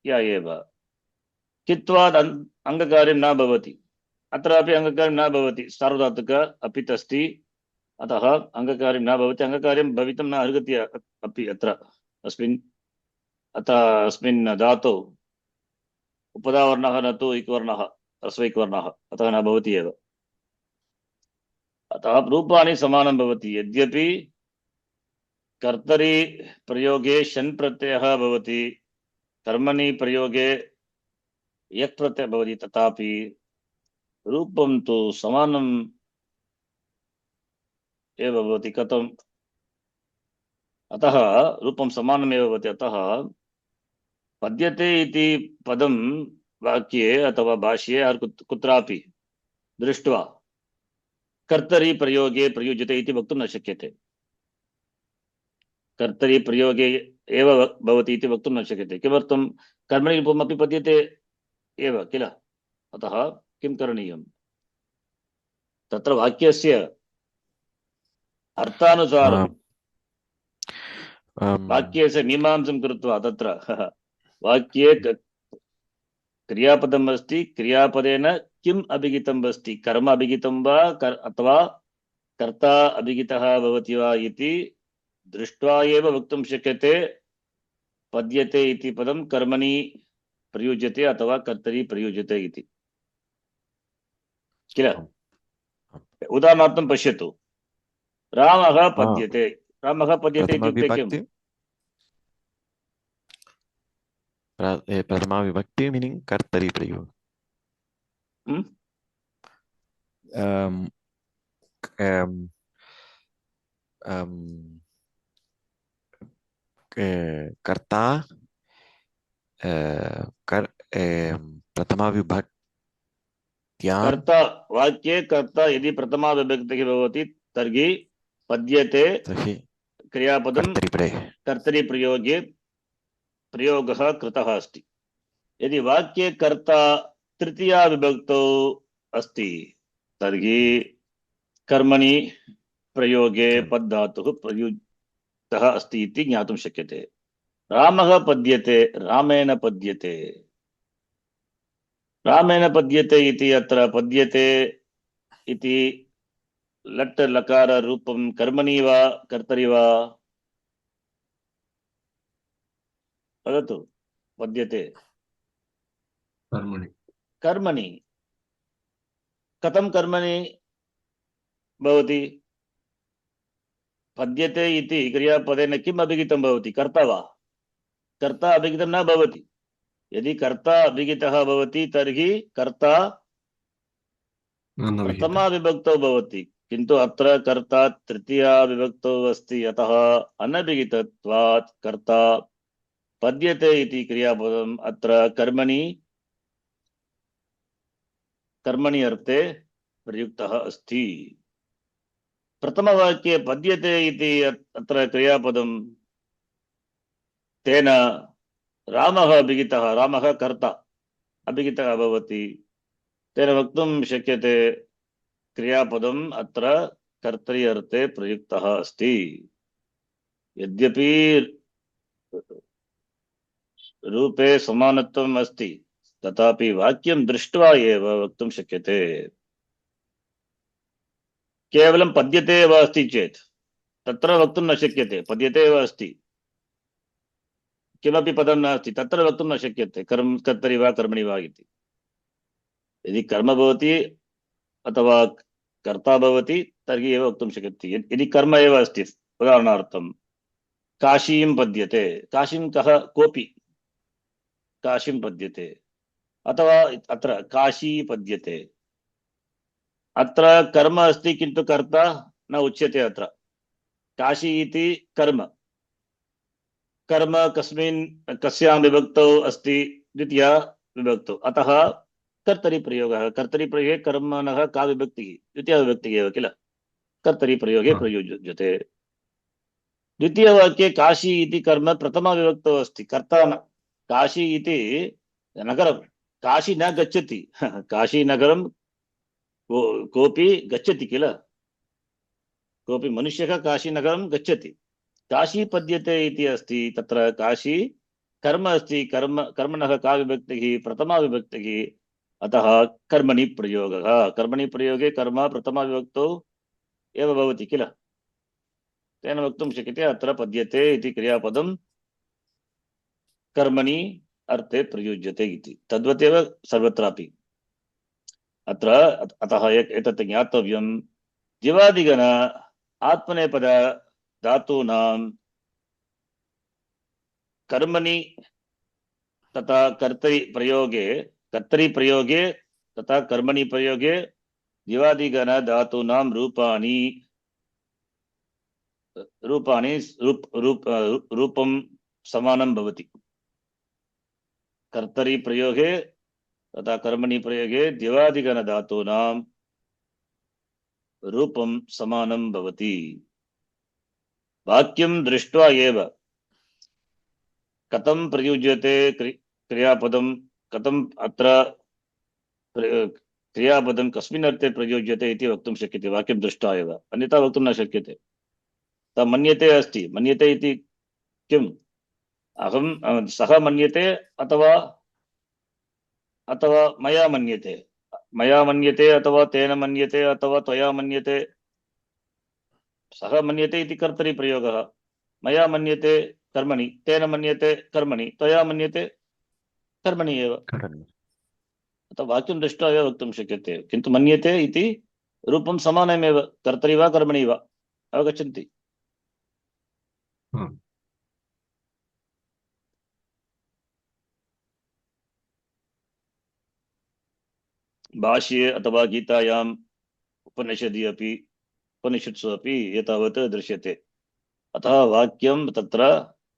या एव कित्वाद् अङ्गकार्यं न भवति अत्रापि अङ्गकार्यं न भवति सार्वधातुक अपित् अस्ति अतः अङ्गकार्यं न भवति अङ्गकार्यं भवितुं न अर्हति अपि अत्र अस्मिन् धातौ उपधावर्णः न तु इक्वर्णः ह्रस्वैक्वर्णः अतः न भवति एव अतः रूपाणि समानं भवति यद्यपि कर्तरि प्रयोगे शन् प्रत्ययः भवति कर्मणि प्रयोगे यक् प्रत्ययः भवति तथापि रूपं तु समानम् एव भवति कथम् अतः रूपं समानमेव भवति अतः पद्यते इति पदं वाक्ये अथवा भाष्ये कुत्रापि दृष्ट्वा कर्तरि प्रयोगे प्रयुज्यते इति वक्तुं न शक्यते कर्तरि प्रयोगे एव भवति इति वक्तुं न शक्यते किमर्थं कर्मणि रूपमपि पद्यते एव किल अतः किं करणीयं तत्र वाक्यस्य अर्थानुसारं वाक्यस्य मीमांसं कृत्वा तत्र वाक्ये क्रियापदम् अस्ति क्रियापदेन किम् अभिहितम् अस्ति कर्म अभिहितं वा अथवा कर्ता अभिहितः भवति वा इति दृष्ट्वा एव वक्तुं शक्यते पद्यते इति पदं कर्मणि प्रयुज्यते अथवा कर्तरि प्रयुज्यते इति किल उदाहरणार्थं पश्यतु रामः पद्यते इत्युक्ते किम् प्रथमा विभक्ति मीनिंग कर्तरि प्रयोग कर्ता प्रथमा विभक्त्या कर्ता वाक्ये कर्ता यदि प्रथमा विभक्तिः भवति तर्हि पद्यते क्रियापदं कर्तरि प्रयोगे प्रयोगः कृतः अस्ति यदि वाक्ये कर्ता तृतीया विभक्तौ अस्ति तर्हि कर्मणि प्रयोगे पद्धातुः प्रयुक्तः अस्ति इति ज्ञातुं शक्यते रामः पद्यते रामेण पद्यते इति अत्र पद्यते इति लट् लकार रूपं कर्मणि वा कर्तरि वा वदतु पद्यते कर्मणि कथं कर्मणि भवति पद्यते इति क्रियापदेन किम् अभिहितं भवति कर्ता वा कर्ता अभिहितं न भवति यदि कर्ता अभिहितः भवति तर्हि कर्ता प्रथमा विभक्तौ भवति किन्तु अत्र कर्ता तृतीया विभक्तौ अस्ति अतः अनभिहितत्वात् कर्ता पद्यते इति क्रियापदम् अत्र कर्मणि अर्थे प्रयुक्तः अस्ति प्रथमवाक्ये पद्यते इति अत्र क्रियापदं तेन रामः अभिहितः रामः कर्ता अभिहितः भवति तेन वक्तुं शक्यते क्रियापदम् अत्र कर्तरि अर्थे प्रयुक्तः अस्ति यद्यपि रूपे समानत्वम् अस्ति तथापि वाक्यं दृष्ट्वा एव वक्तुं शक्यते केवलं पद्यते एव अस्ति चेत् तत्र वक्तुं न शक्यते पद्यते एव अस्ति किमपि पदं नास्ति तत्र वक्तुं न शक्यते कर्तरि वा कर्मणि वा इति यदि कर्म भवति अथवा कर्ता भवति तर्हि एव वक्तुं शक्यते यदि कर्म एव अस्ति उदाहरणार्थं काशीं पद्यते काशीं कः कोऽपि काशीं पद्यते अथवा अत्र काशी पद्यते अत्र कर्म अस्ति किन्तु कर्ता न उच्यते अत्र काशी इति कर्म कस्यां विभक्तौ अस्ति द्वितीया विभक्तौ अतः कर्तरि प्रयोगः कर्तरि प्रयोगे कर्मणः का विभक्तिः द्वितीया विभक्तिः एव किल कर्तरि प्रयोगे प्रयुज्यते द्वितीयवाक्ये काशी इति कर्म प्रथमा विभक्तौ अस्ति कर्ता काशी इति नगरं काशी न गच्छति काशी नगरं कोऽपि गच्छति किल कोऽपि मनुष्यः काशी नगरं गच्छति काशी पद्यते इति अस्ति, तत्र काशी कर्म अस्ति, कर्मणः का विभक्तिः, प्रथमा विभक्तिः, अतः कर्मणि प्रयोगः। कर्मणि प्रयोगे कर्म प्रथमा विभक्तौ एव भवति किल, तेन वक्तुं शक्यते अत्र पद्यते इति क्रियापदं कर्मणि अर्थे प्रयुज्यते इति। तद्वदेव सर्वत्रापि। अत्र अतः एतत् ज्ञातव्यं, दिवादिगण आत्मनेपद धातूनां कर्मणि तथा कर्तरि प्रयोगे तथा कर्मणि प्रयोगे दिवादिगण धातूनां रूपं समानं भवति। कर्तरि प्रयोगे तथा कर्मणि प्रयोगे दिवादिगण धातूनां रूपं समानं भवति। वाक्यं दृष्ट्वा एव कथं प्रयुज्यते क्रियापदं, कथम् अत्र क्रियापदं कस्मिन् अर्थे प्रयुज्यते इति वक्तुं शक्यते वाक्यं दृष्ट्वा एव, अन्यथा वक्तुं न शक्यते। मन्यते अस्ति, मन्यते इति किम्? अहं सः मन्यते अथवा अथवा मया मन्यते अथवा तेन मन्यते अथवा त्वया मन्यते। सः मन्यते इति कर्तरि प्रयोगः, मया मन्यते कर्मणि, तेन मन्यते कर्मणि, त्वया मन्यते कर्मणि एव। कर्मणि। अतः वाक्यं दृष्ट्वा एव वक्तुं शक्यते, किन्तु मन्यते इति रूपं समानमेव, कर्तरि वा कर्मणि वा। अवगच्छन्ति? हाँ। भाष्ये अथवा गीतायाम् उपनिषत्सु अपि एतावत् दृश्यते। अतः वाक्यं तत्र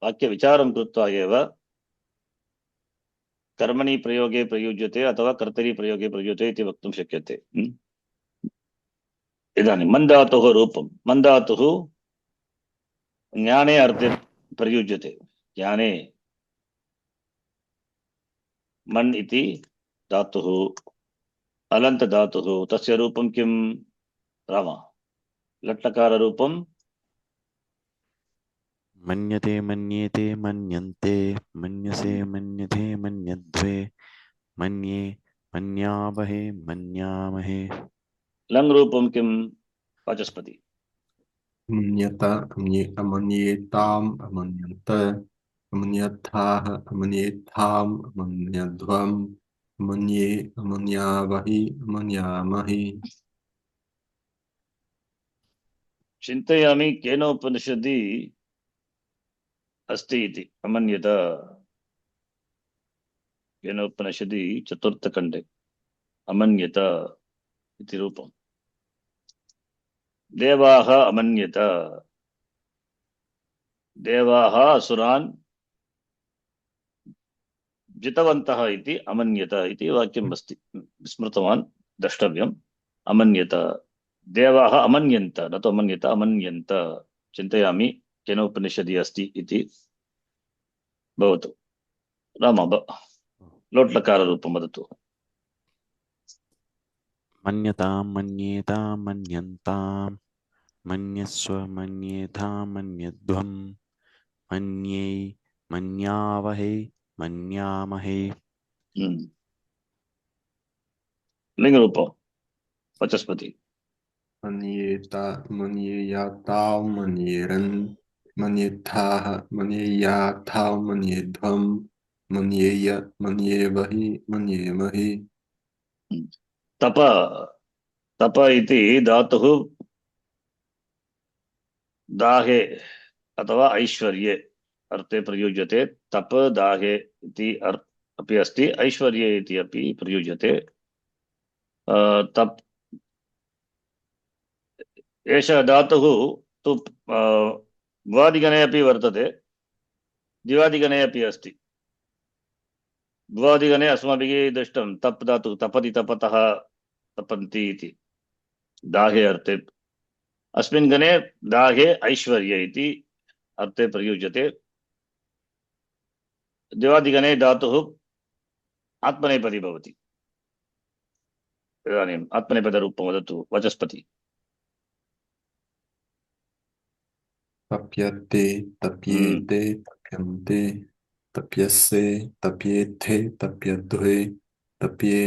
वाक्यविचारं कृत्वा एव कर्मणि प्रयोगे प्रयुज्यते अथवा कर्तरि प्रयोगे प्रयुज्यते इति वक्तुं शक्यते। इदानीं मन्धातुः रूपं, मन्धातुः ज्ञाने अर्थे प्रयुज्यते। ज्ञाने मन् इति धातुः, अलन्त धातुः, तस्य रूपं किं? राम, लट्लकार रूपं मन्यते मन्येते मन्यन्ते मन्यसे मन्यते मन्यध्वे मन्ये मन्यामहे मन्यामहे। लङ् रूपं किं? वाचस्पति। अमन्यत अमन्येताम् अमन्यन्त अमन्यथाः अमन्येथाम् अमन्यध्वम् अमन्ये अमन्यावहि अमन्यामहि। चिन्तयामि केनोपनिषदि अस्ति इति। अमन्यत केनोपनिषदि चतुर्थखण्डे अमन्यत इति रूपम्। देवाः अमन्यत, देवाः असुरान् जितवन्तः इति अमन्यत इति वाक्यम् अस्ति, स्मृतवान्, द्रष्टव्यम्। अमन्यत, देवाः अमन्यन्त, न तु अमन्यत, अमन्यन्त। चिन्तयामि केनोपनिषदि अस्ति इति। भवतु। राम, लोट्लकाररूपं वदतु। मन्यतां मन्येतां मन्यन्तां मन्यस्व मन्येथां मन्यध्वं मन्ये मन्यावहे मन्यामहे। लिङ्गरूपं वाचस्पति। मन्येता मन्येयाताम् मन्येरन् मन्येथाः मन्येयाथाम् मन्येध्वम् मन्येय मन्येवहि मन्येमहि। तप, तप इति धातुः दाहे अथवा ऐश्वर्ये अर्थे प्रयुज्यते। तप दाहे इति अपि अस्ति, ऐश्वर्ये इति अपि प्रयुज्यते। तप एषः धातुः तु भ्वादिगणे अपि वर्तते, दिवादिगणे अपि अस्ति। भ्वादिगणे अस्माभिः दृष्टं तप् धातुः, तपति तपतः तपन्ति इति दाहे अर्थे। अस्मिन् गणे दाहे ऐश्वर्ये इति अर्थे प्रयुज्यते। दिवादिगणे धातुः आत्मनेपदी भवति। इदानीम् आत्मनेपदरूपं वदतु वाचस्पति। तप्यते तप्येते तप्यन्ते तप्यसे तप्येथे तप्यध्वे तप्ये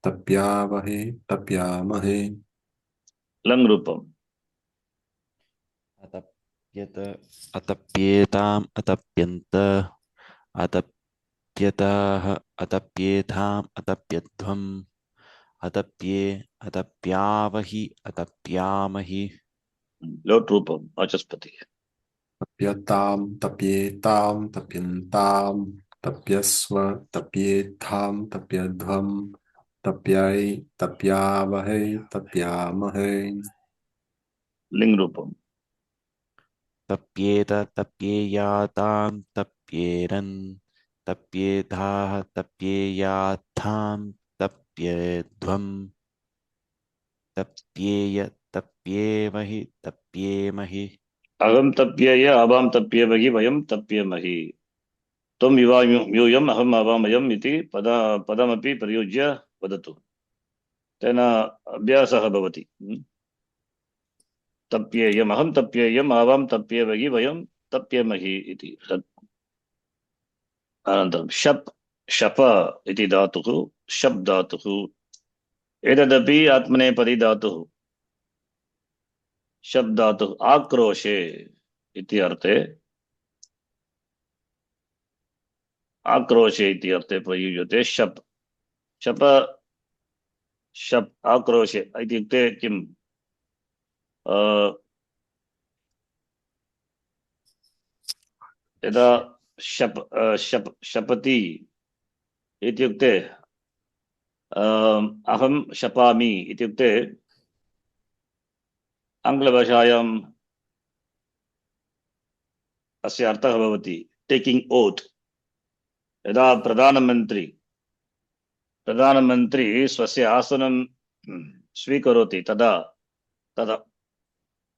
तप्यावहे तप्यामहे लंग रूपम। अतप्यत अतप्येताम् अतप्यन्त अतप्यताः अतप्येथाम् अतप्यध्वम् अतप्ये अतप्यावहि अतप्यामहि लोट रूपम वाचस्पति। तप्यतां तप्येतां तप्यन्तां तप्यस्व तप्येत्थां तप्यध्वं तप्यै तप्यावहै तप्यामहे लिंग रूपम। तप्येत तप्येयातां तप्येरन् तप्येधाः तप्येयात्थां तप्येध्वम् तप्येय तप्येमहि तप्येमहि अहम तप्येय आवाम तप्येमहि वयम तप्येमहि। त्वं यूयम् अहम् आवामयम् इति पदमपि प्रयुज्य वदतु। तेन अभ्यासः भवति। तप्येयम् अहं तप्येयम् आवां तप्येमहि वयं तप्येमहि इति। अनन्तरं शप् शप इति धातुः, शप् धातुः। एतदपि आत्मनेपदी धातुः। शप् धातुः आक्रोशे इति अर्थे, आक्रोशे इति अर्थे प्रयुज्यते शप्। शप शप् आक्रोशे इत्युक्ते किम्? यदा शप् शप् शपति इत्युक्ते अहं शपामि इत्युक्ते आङ्ग्लभाषायाम् अस्य अर्थः भवति टेकिंग ओथ। यदा प्रधानमन्त्री स्वस्य आसनं स्वीकरोति तदा तदा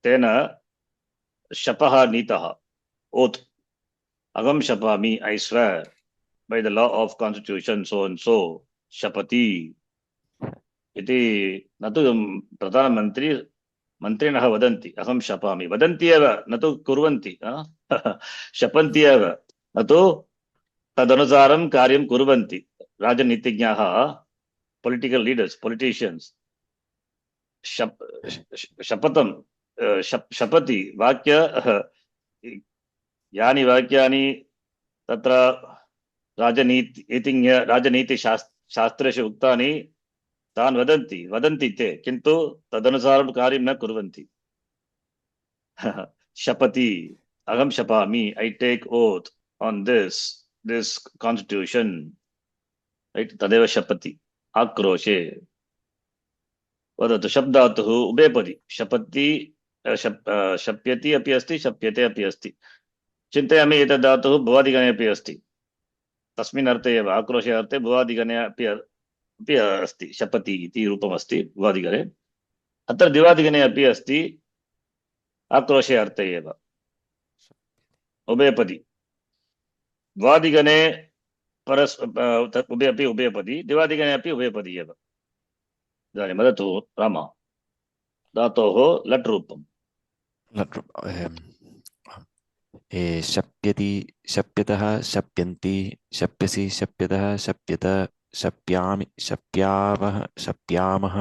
तेन शपः नीतः, ओथ। अहं शपामि, I swear by the law of constitution so and so शपति इति। न तु मन्त्रिणः वदन्ति अहं शपामि, वदन्ति एव, न तु कुर्वन्ति। शपन्ति एव, न तु तदनुसारं कार्यं कुर्वन्ति। राजनीतिज्ञाः, पॉलिटिकल लीडर्स, पॉलिटिशियंस शपथं शपति वाक्य यानि वाक्यानि तत्र राजनीतिशास्त्रेषु उक्तानि तान् वदन्ति ते, किन्तु तदनुसारं कार्यं न कुर्वन्ति। शपति, अहं शपामि, I take oath on this constitution, right? तदेव शपति, आक्रोशे। वदतु शब्दातुः उभयपदी, शपति शप्यति अपि अस्ति, शप्यते अपि अस्ति। चिन्तयामि एतत् धातुः भुवादिगणे अपि अस्ति। तस्मिन् अर्थे एव, आक्रोशे अर्थे भुवादिगणे अपि अस्ति। शपति इति रूपमस्ति भुवादिगणे। अत्र दिवादिगणे अपि अस्ति, आक्रोशे अर्थे एव, उभयपदी। द्वादिगणे उभयपदी, दिवादिगणे अपि उभयपदी एव। इदानीं वदतु राम, धातोः लट् रूपम्। शप्यति शप्यतः शप्यन्ति शप्यसि शप्यतः शप्यत शप्यामि शप्यावः शप्यामः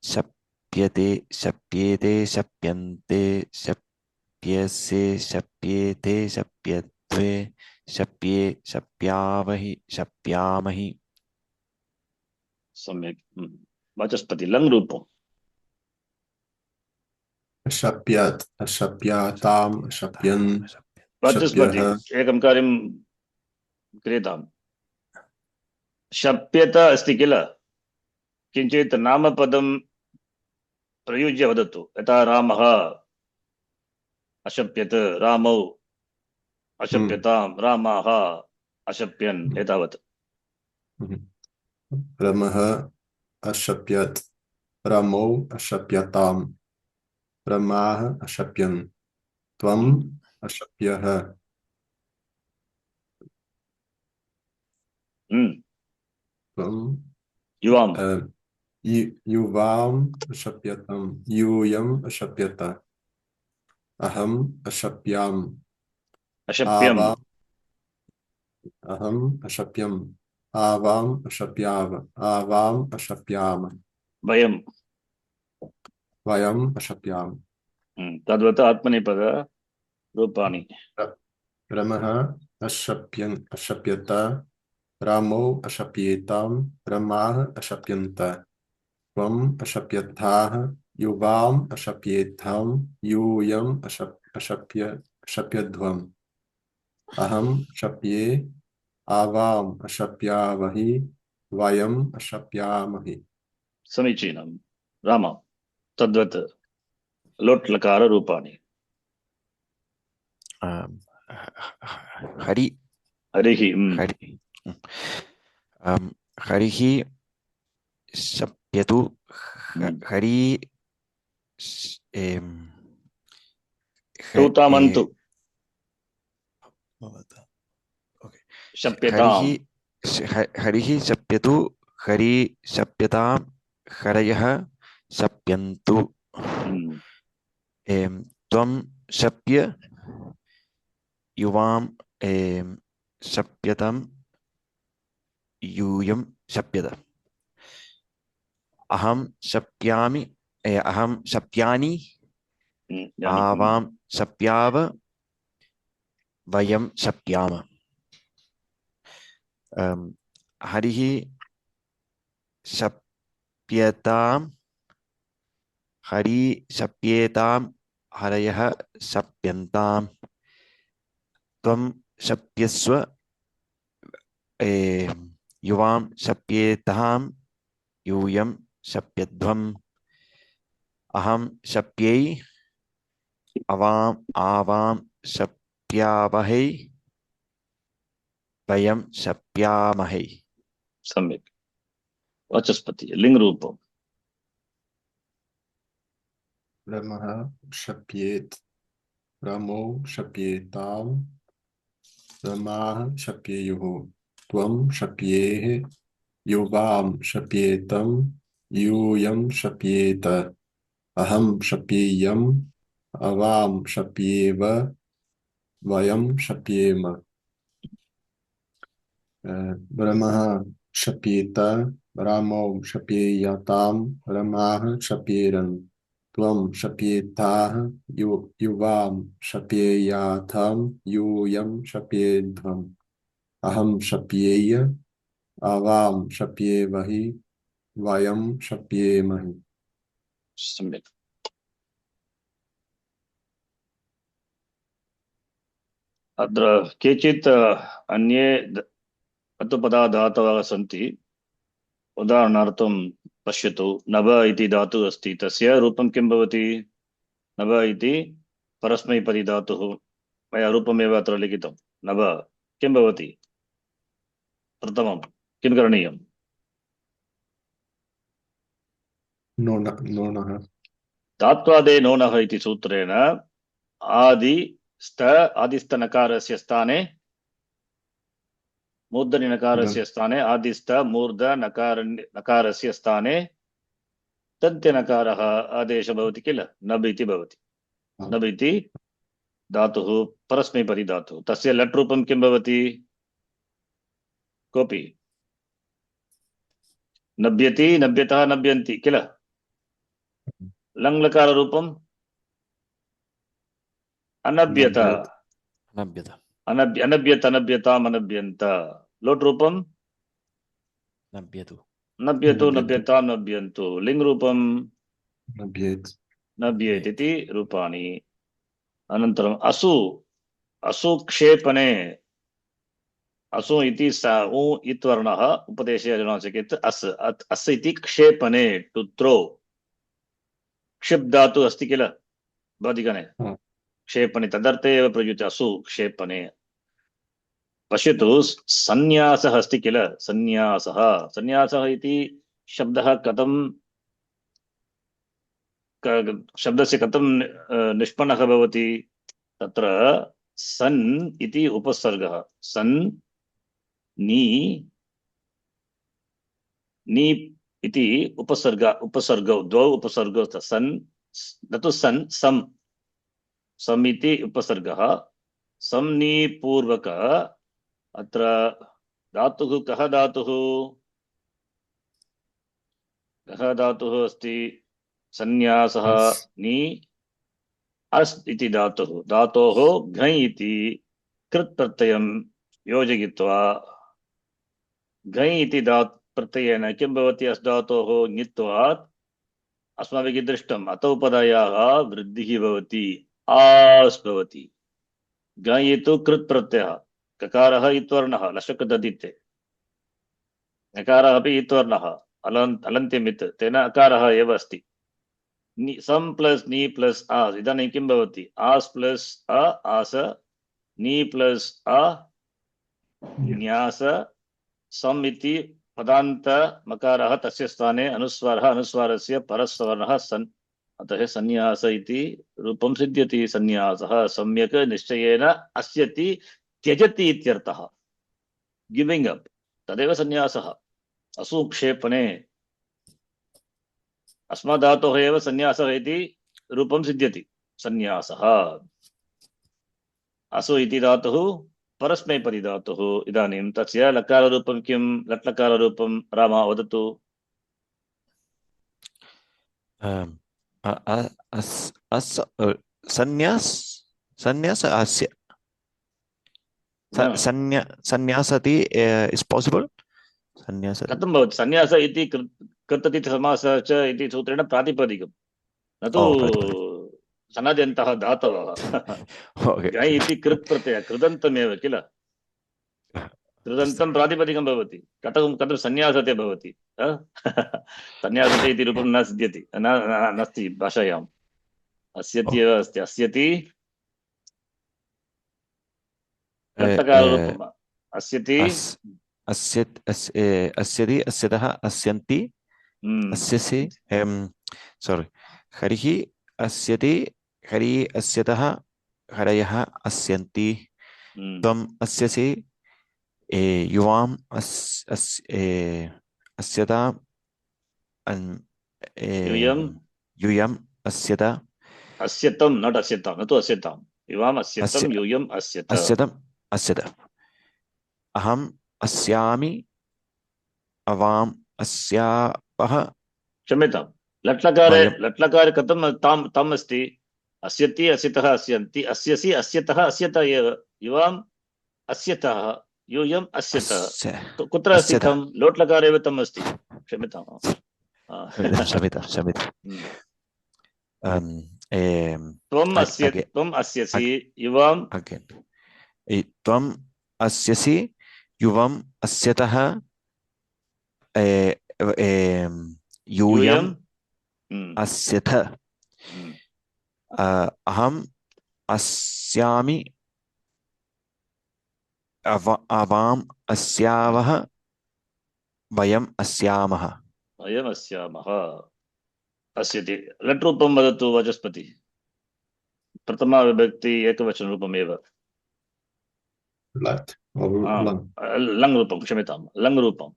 शप्यते शप्येते शप्यन्ते शप्यसे शप्येते शप्यध्वे शप्ये शप्यावहि शप्यामहि। सम्यक्। वाचस्पति लङ् रूपम्। अशप्यत् अशप्याताम् अशप्यन् वाचस्पति शप्यः एकं कार्यं क्रियताम्। शप्यत अस्ति किल, किञ्चित् नामपदं प्रयुज्य वदतु। यथा रामः अशप्यत्, रामौ अशप्यतां, रामाः अशप्यन्, एतावत्। रमः अशप्यत्, रमौ अशप्यताम्, रमाः अशप्यन्, त्वम् अशप्यः। त्वम् युवाम् युवाम् अशप्यतम्, यूयम् अशप्यत। अहम अशप्याम अशप्यम आवाम अहम अशप्यम आवाम अशप्याव आवाम अशप्याम वयम वयम अशप्याम तद्वत् आत्मनेपद रूपाणि रमः अशप्यन् अशप्यत रामो अशप्येताम रमाः अशप्यन्त त्वम् अशप्यथाः युवाम् अशप्येथाम यूयम् अशप्यध्वम् अहम् अशप्ये आवाम् अशप्यावहि वयम् अशप्यामहि समीचीनं राम तद्वत् लोट् लकार रूपाणि हरि हरिः हरि हरिः शप्यतु हरि तूतामन्तु हरिः शप्यताम् हरिः शप्यतु हरि शप्यतां हरयः शप्यन्तु त्वं शप्य युवां शप्यतं यूयं शप्यत अहं शप्यामि अहं शप्यानि आवां शप्याव वयं शप्याम हरिः शप्यतां हरि शप्येतां हरयः शप्यन्तां त्वं शप्यस्व युवां शप्येतां यूयं शप्यध्वम् अहं शप्यै आवां शप्यावहै वयं शप्यामहे सम्यक् वाचस्पति लिंग रूपम् रमः शप्येत रमो शप्येताम रमाः शप्येयुः त्वं शप्येः युवां शप्येतं यूयं शप्येत अहं शप्येयम् अवां शप्येव वयं शप्येम रमः शप्येत रामो शप्येयतां रमाः शप्येरन् त्वं शप्येथाः युवां शप्येयाथां यूयं शप्येध्वम् अहं शप्येय आवां शप्येवहि वयं शप्येमहि सम्यक् अत्र केचित् अन्ये धातुपदा धातवः सन्ति उदाहरणार्थं पश्यतु नभ इति धातुः अस्ति तस्य रूपं किं भवति नभ इति परस्मैपदी धातुः मया रूपमेव अत्र लिखितं नभ किं भवति प्रथमं किं करणीयम् नोनः धात्वादे नोनः इति सूत्रेण आदिस्थनकारस्य स्थाने मूर्धन्यनकारस्य स्थाने आदिस्थ मूर्ध नकारस्य स्थाने तन्त्यनकारः आदेशः भवति किल नब् इति भवति नब् इति धातुः परस्मैपदी धातुः तस्य लट् रूपं किं भवति कोऽपि नभ्यति नभ्यतः नभ्यन्ति किल लङ् लकार रूपम् अनभ्यत अनभ्यत अनभ्यताम् अनभ्यन्त लोट् रूपं नभ्यतु नभ्यतु नभ्यतां नभ्यन्तु लिङ् रूपं नभ्येत् इति रूपाणि अनन्तरम् असु असुक्षेपणे असु इति उ इत् वर्णः उपदेशे चेत् अस् इति क्षेपणे टु थ्रो क्षिप् धातु अस्ति किल भवदिगणे क्षेपणे तदर्थे एव प्रयुज्यते असु क्षेपणे पश्यतु संन्यासः अस्ति किल संन्यासः इति शब्दः कथं शब्दस्य कथं निष्पन्नः भवति तत्र सन् इति उपसर्गः सन् नी इति उपसर्गौ द्वौ उपसर्गौ सन् न तु सन् सम् समिति उपसर्गः संनि पूर्वक अत्र धातुः कः धातुः अस्ति संन्यासः अस् नि अस् इति धातुः धातोः घञ् इति कृत् प्रत्ययं योजयित्वा घञ् इति प्रत्ययेन किं भवति अस् धातोः ङित्वात् अस्माभिः दृष्टम् अतौ पदायाः वृद्धिः भवति आस् भवति घञ् तु कृत् प्रत्ययः ककारः इत्वर्णः लशक ददिते नकारः अपि इत्वर्णः अलन्त्यमित् तेन अकारः एव अस्ति सम प्लस नी प्लस आस इदानीं किं भवति आस प्लस अ आस नी प्लस अ न्यास सम इति पदान्त मकारः तस्य स्थाने अनुस्वारः अनुस्वारस्य परस्वर्णः सन् अतः संन्यास इति रूपं सिद्ध्यति संन्यासः सम्यक् निश्चयेन अस्यति त्यजति इत्यर्थः गिविंग अप तदेव संन्यासः असुक्षेपणे अस्मदातोः एव संन्यासः इति रूपं सिद्ध्यति संन्यासः असु इति धातुः परस्मैपदी धातुः इदानीं तस्य लकाररूपं किं लट्लकाररूपं राम वदतु संन्यास अस्य संन्यासति इस् पासिबल् संन्यास कथं भवति संन्यास इति कृततिथि समासः च इति सूत्रेण प्रातिपदिकं न तु सनद्यन्तः धातवः गै इति कृत् प्रत्ययः कृदन्तमेव किल कृदन्तं प्रातिपदिकं भवति कथं संन्यासते भवति संन्यासते इति रूपं न सिद्ध्यति नास्ति भाषायाम् अस्यति एव अस्ति अस्यति लट्लकाररूपम् अस्यति अस्यति अस्यतः अस्यन्ति अस्यसि सोरि हरिः अस्यति हरिः अस्यतः हरयः अस्यन्ति त्वम् अस्यसि युवाम् अस्यताम् यूयम् अस्यत अस्यतं नाट् अस्यतां न तु अस्यतां युवाम् अस्यतं यूयम् अस्यत अस्यतम् अस्यत अहम् अस्यामि अवाम् अस्यापः क्षम्यतां लट्लकारे कथं तम् अस्ति अस्यति अस्यतः अस्यन्ति अस्यसि अस्यतः अस्यत एव युवाम् अस्यतः यूयम् अस्यत कुत्र अस्ति तं लोट्लकारे एव तम् अस्ति क्षम्यतां त्वम् अस्यसि युवाम् त्वम् अस्यसि युवम् अस्यतः यूयम् अस्यथ अहम् अस्यामि अवाम् अस्यावः वयम् अस्यामः अस्यति लट् रूपं वदतु वाचस्पति प्रथमा विभक्ति एकवचनरूपमेव लट् लङ् रूपं क्षम्यतां लङ् रूपम्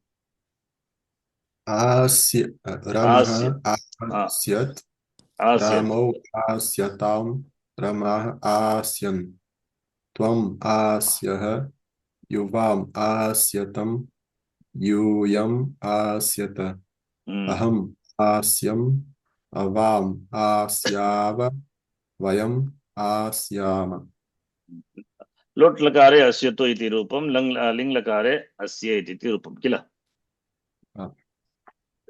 रमः आस्यत् रामौ आस्यतां रमाः आस्यन् त्वम् आस्यः युवाम् आस्यतं यूयम् आस्यत अहम् आस्यम् अवाम् आस्याव वयम् आस्याम लोट् लकारे अस्यतु इति रूपं लिङ् लकारे अस्य इति रूपं किल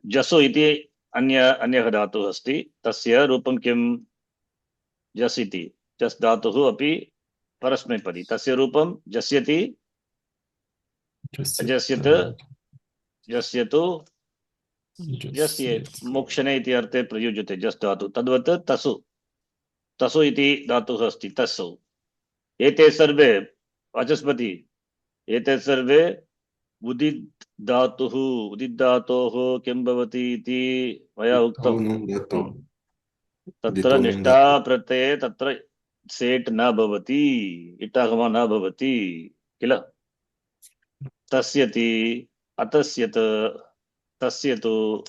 जसु इति अन्यः धातुः अस्ति तस्य रूपं किं जस् इति जस् धातुः अपि परस्मैपदी तस्य रूपं जस्यति अजस्यत् जस्यतु जस्ये मोक्षणे इति अर्थे प्रयुज्यते जस् धातु तद्वत् तसु इति धातुः अस्ति तस्सु एते सर्वे वाचस्पति एते सर्वे उदित् धातोः किं भवति इति मया उक्तं तत्र निष्ठा प्रत्यये तत्र सेट् न भवति इटागमः न भवति किल तस्यति अतस्यत् तस्यतु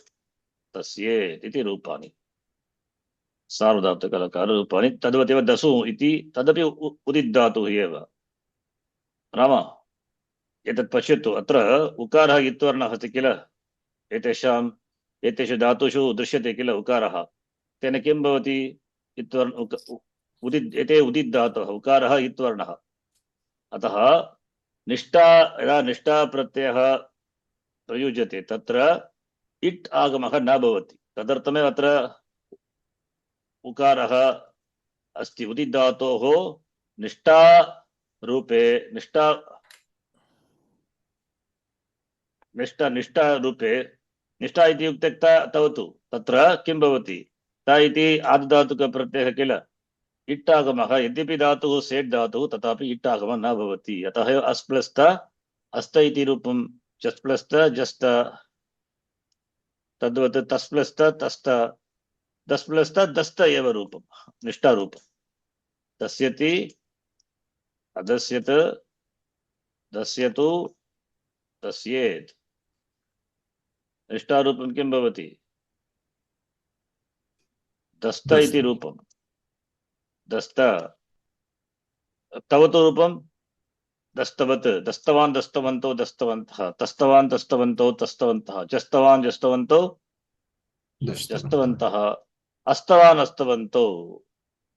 तस्येत् इति रूपाणि सार्वधातुक लकाररूपाणि तद्वदेव दसु इति तदपि उदित् धातुः एव राम एतत् पश्यतु अत्र उकारः इत्वर्णः अस्ति किल एतेषु धातुषु दृश्यते किल उकारः तेन किं भवति एते उदित् धातुः उकारः इत्वर्णः अतः निष्ठा यदा निष्ठा प्रत्ययः प्रयुज्यते तत्र इट् आगमः न भवति तदर्थमेव अत्र उकारः अस्ति उदित् धातोः निष्ठा रूपे निष्ठा रूपे निष्ठा इति युक्ते तवतु तत्र किं भवति त इति आदिधातुकप्रत्ययः किल इट्टागमः यद्यपि धातुः सेट् धातुः तथापि इट्टागमः न भवति अतः अस्प्लस्त अस्त इति रूपं जस्प्लस्त जस्त तद्वत् तस्प्लस्त तस्त दस्प्लस्त दस्त एव रूपं निष्ठारूपं दस्यति अदस्यत् दस्यतु दस्येत् निष्ठारूपं किं भवति दस्त इति रूपं दस्त तवतु रूपं दस्तवत् दस्तवान् दस्तवन्तो दस्तवन्तः तस्तवान् तस्तवन्तो तस्तवन्तः जस्तवान् जस्तवन्तो जस्तवन्तः अस्तवान् अस्तवन्तो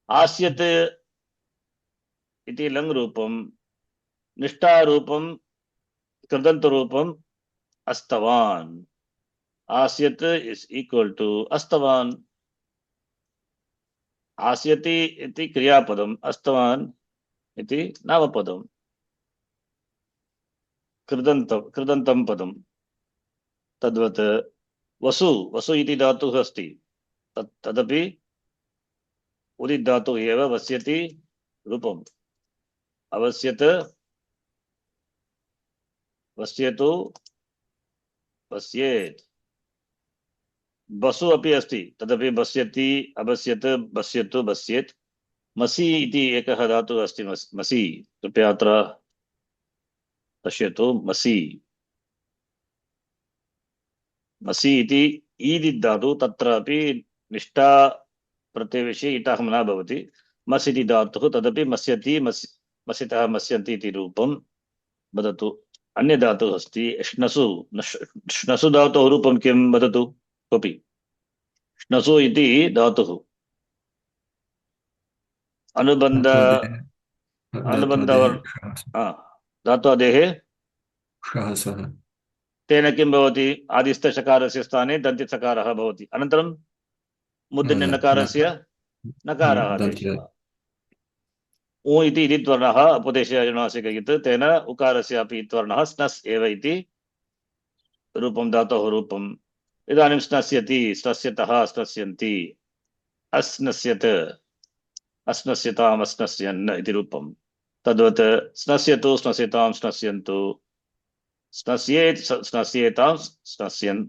आस्यत् इति लङ् रूपं निष्ठारूपं कृदन्तरूपं अस्तवान् आस्यत् इस् इक्वल टू अस्तवान् आस्यति इति क्रियापदम् अस्तवान् इति नामपदम् कृदन्तं पदं तद्वत् वसु वसु इति धातुः अस्ति तदपि उदित् धातुः एव वस्यति रूपम् अवस्यत् वस्यतु वस्येत् बसु अपि अस्ति तदपि बस्यति अबस्यत् बस्यतु बस्येत् मसि इति एकः धातुः अस्ति मसि कृपया अत्र पश्यतु मसि मसि इति ईदित् धातुः तत्रापि निष्ठा प्रत्ययविषये इटाहं न भवति मस् इति धातुः तदपि मस्यति मसितः मस्यन्ति इति रूपं वदतु अन्य धातुः अस्ति श्नसु श्नसु धातोः रूपं किं वदतु कोऽपि श्नसु इति धातुः अनुबन्ध धात्वादेः तेन किं भवति आदिस्थशकारस्य स्थाने दन्त्यसकारः भवति अनन्तरं मूर्धन्यनकारस्य नकारः आदेशः उ इति इदित्वर्णः उपदेशनुनासिकयित् तेन उकारस्य अपि इत्वर्णः स्नस् एव इति रूपं धातोः रूपम् इदानीं स्नस्यति स्नस्यतः स्नस्यन्ति अस्नस्यत् अस्नस्यताम् अस्नस्यन् इति रूपं तद्वत् स्नस्यतु स्नस्यतां स्नस्यन्तु स्नस्येत् स्नस्येतां स्नस्यन्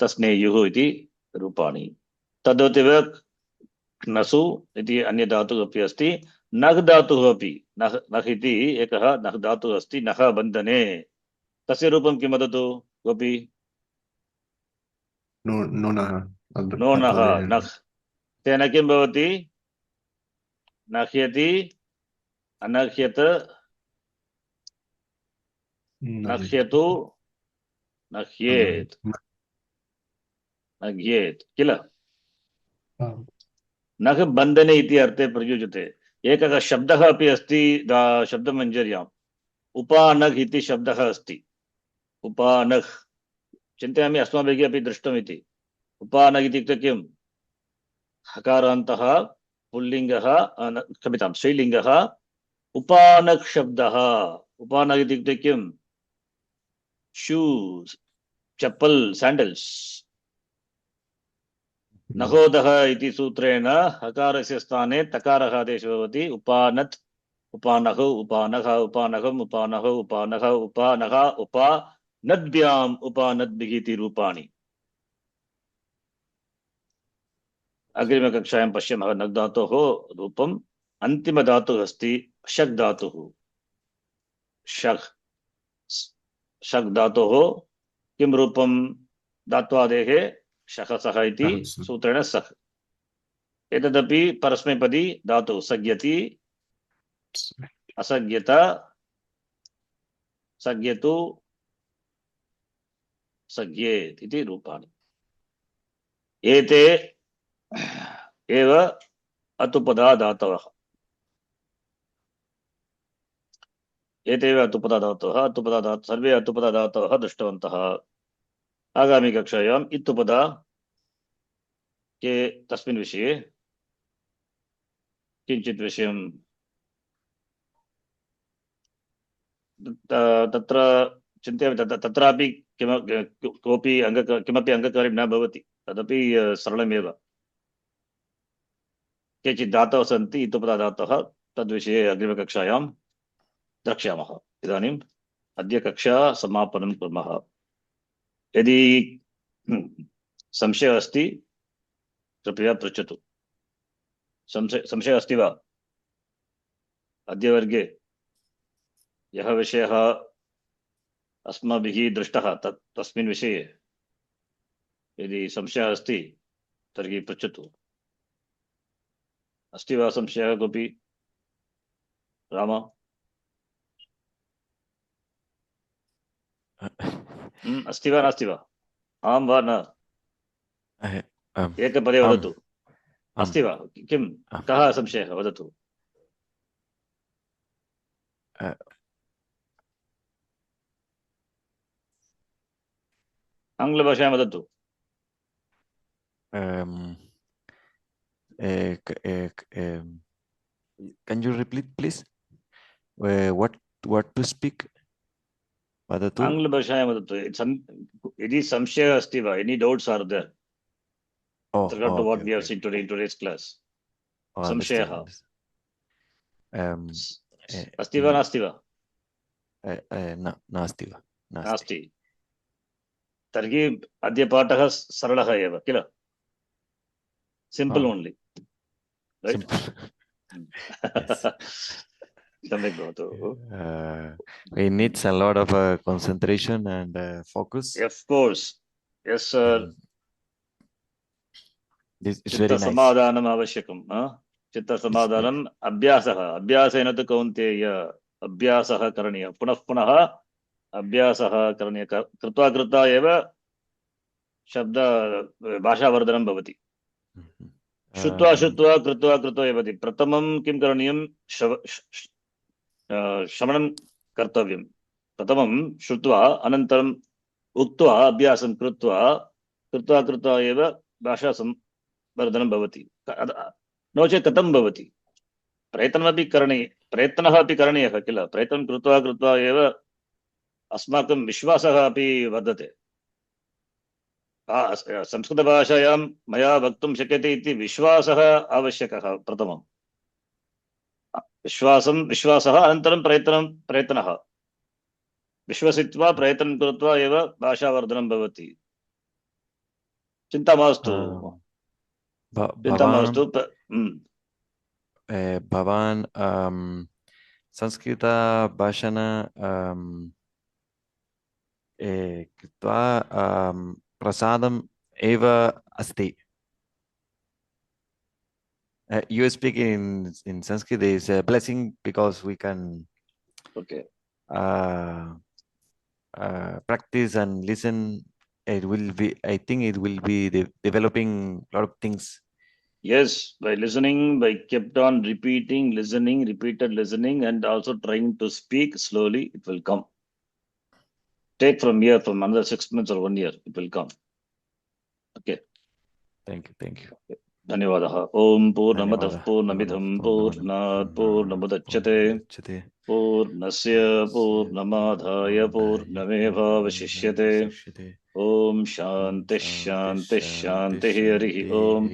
तस्नेयुः इति रूपाणि तद्वदेव नसु इति अन्य धातुः अपि अस्ति नः धातुः अपि नः इति एकः नः धातुः अस्ति नः बन्धने तस्य रूपं किं वदतु कोऽपि नोनः नः तेन किं भवति नह्यति अनह्यत नह्यतु नह्येत् नह्येत् किल नः बन्धने इति अर्थे प्रयुज्यते एकः शब्दः अपि अस्ति शब्दमञ्जर्याम् उपानघ् इति शब्दः अस्ति उपानघ् चिन्तयामि अस्माभिः अपि दृष्टमिति उपानघ् इत्युक्ते किं हकारान्तः पुल्लिङ्गः क्षम्यतां स्त्रीलिङ्गः उपानघ् शब्दः उपानघ् इत्युक्ते किं शूस् चप्पल् सैंडल्स नहोदः इति सूत्रेण हकारस्य स्थाने तकारः आदेशः भवति उपानत् उपानः उपानः उपानहम् उपानः उपानः उपानः उपानद्भ्याम् उपानद्भिः इति रूपाणि अग्रिमकक्षायां पश्यामः नग् धातोः रूपम् अन्तिमधातुः अस्ति शक् धातुः शक् शक् धातोः किं रूपं धात्वादेः शकसः इति सूत्रेण सः एतदपि परस्मैपदी धातु सज्ञति असज्ञत सज्ञतु सज्ञेत् इति रूपाणि एते एव अतुपदा धातवः एतेव अतुपदा धातवः सर्वे अतुपदा धातवः दृष्टवन्तः आगामी कक्षायाम् इत्तुपदा के तस्मिन् विषये किञ्चित् विषयं तत्र चिन्तयामि तत्रापि कोऽपि किमपि अङ्गकार्यं न भवति तदपि सरलमेव केचित् धातवः सन्ति इत्तुपदा धातवः तद्विषये अग्रिमकक्षायां द्रक्ष्यामः इदानीम् अद्य कक्षा समापनं कुर्मः यदि संशयः अस्ति कृपया पृच्छतु संशयः अस्ति वा अद्य वर्गे यः विषयः अस्माभिः दृष्टः तस्मिन् विषये यदि संशयः अस्ति तर्हि पृच्छतु अस्ति वा संशयः कोऽपि राम अस्ति वा नास्ति वा आं वा न एकपदे वदतु अस्ति वा किं कः संशयः वदतु आङ्ग्लभाषायां वदतु can you repeat please what to speak वदतु आङ्ग्लभाषायां वदतु यदि संशयः अस्ति वा any doubts are there with regard to what we have seen today in today's class संशयः अस्ति वा नास्ति वा नास्ति तर्हि अद्य पाठः सरलः एव किल सिम्पल् ओन्लि सम्यक् भवतु it needs a lot of concentration and focus of course yes sir this is very nice समाधानम् आवश्यकं चित्तसमाधानम् अभ्यासेन तु कौन्तेय अभ्यासः करणीयः पुनः पुनः अभ्यासः करणीयः कृत्वा एव शब्द भाषावर्धनं भवति श्रुत्वा कृत्वा एव प्रथमं किं करणीयं श्रवणं कर्तव्यं प्रथमं श्रुत्वा अनन्तरम् उक्त्वा अभ्यासं कृत्वा एव भाषा वर्धनं भवति नो चेत् कथं भवति प्रयत्नः अपि करणीयः किल प्रयत्नं कृत्वा एव अस्माकं विश्वासः अपि वर्धते संस्कृतभाषायां मया वक्तुं शक्यते इति विश्वासः आवश्यकः प्रथमं विश्वासः अनन्तरं प्रयत्नः विश्वसित्वा प्रयत्नं कृत्वा एव भाषावर्धनं भवति चिन्ता मास्तु भवान् संस्कृतभाषण कृत्वा प्रसादम् एव अस्ति you speak in Sanskrit is a blessing because we can practice and listen. It will be, I think it will be developing a lot of things. Yes, by listening, by kept on repeating, repeated listening, and also trying to speak slowly, it will come. Take from here, from another 6 months or 1 year, it will come. Okay. Thank you. Okay. धन्यवादः ओम पूर्णमदः पूर्णमिदं पूर्णात् पूर्णमुदच्यते पूर्णस्य पूर्णमादाय पूर्णमेवावशिष्यते ओम शान्तिः हरिः ओम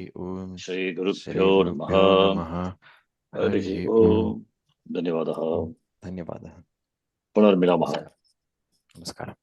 श्री गुरुभ्यो नमः हरिः ओम धन्यवादः धन्यवादः पुनर्मिलामः नमस्कारः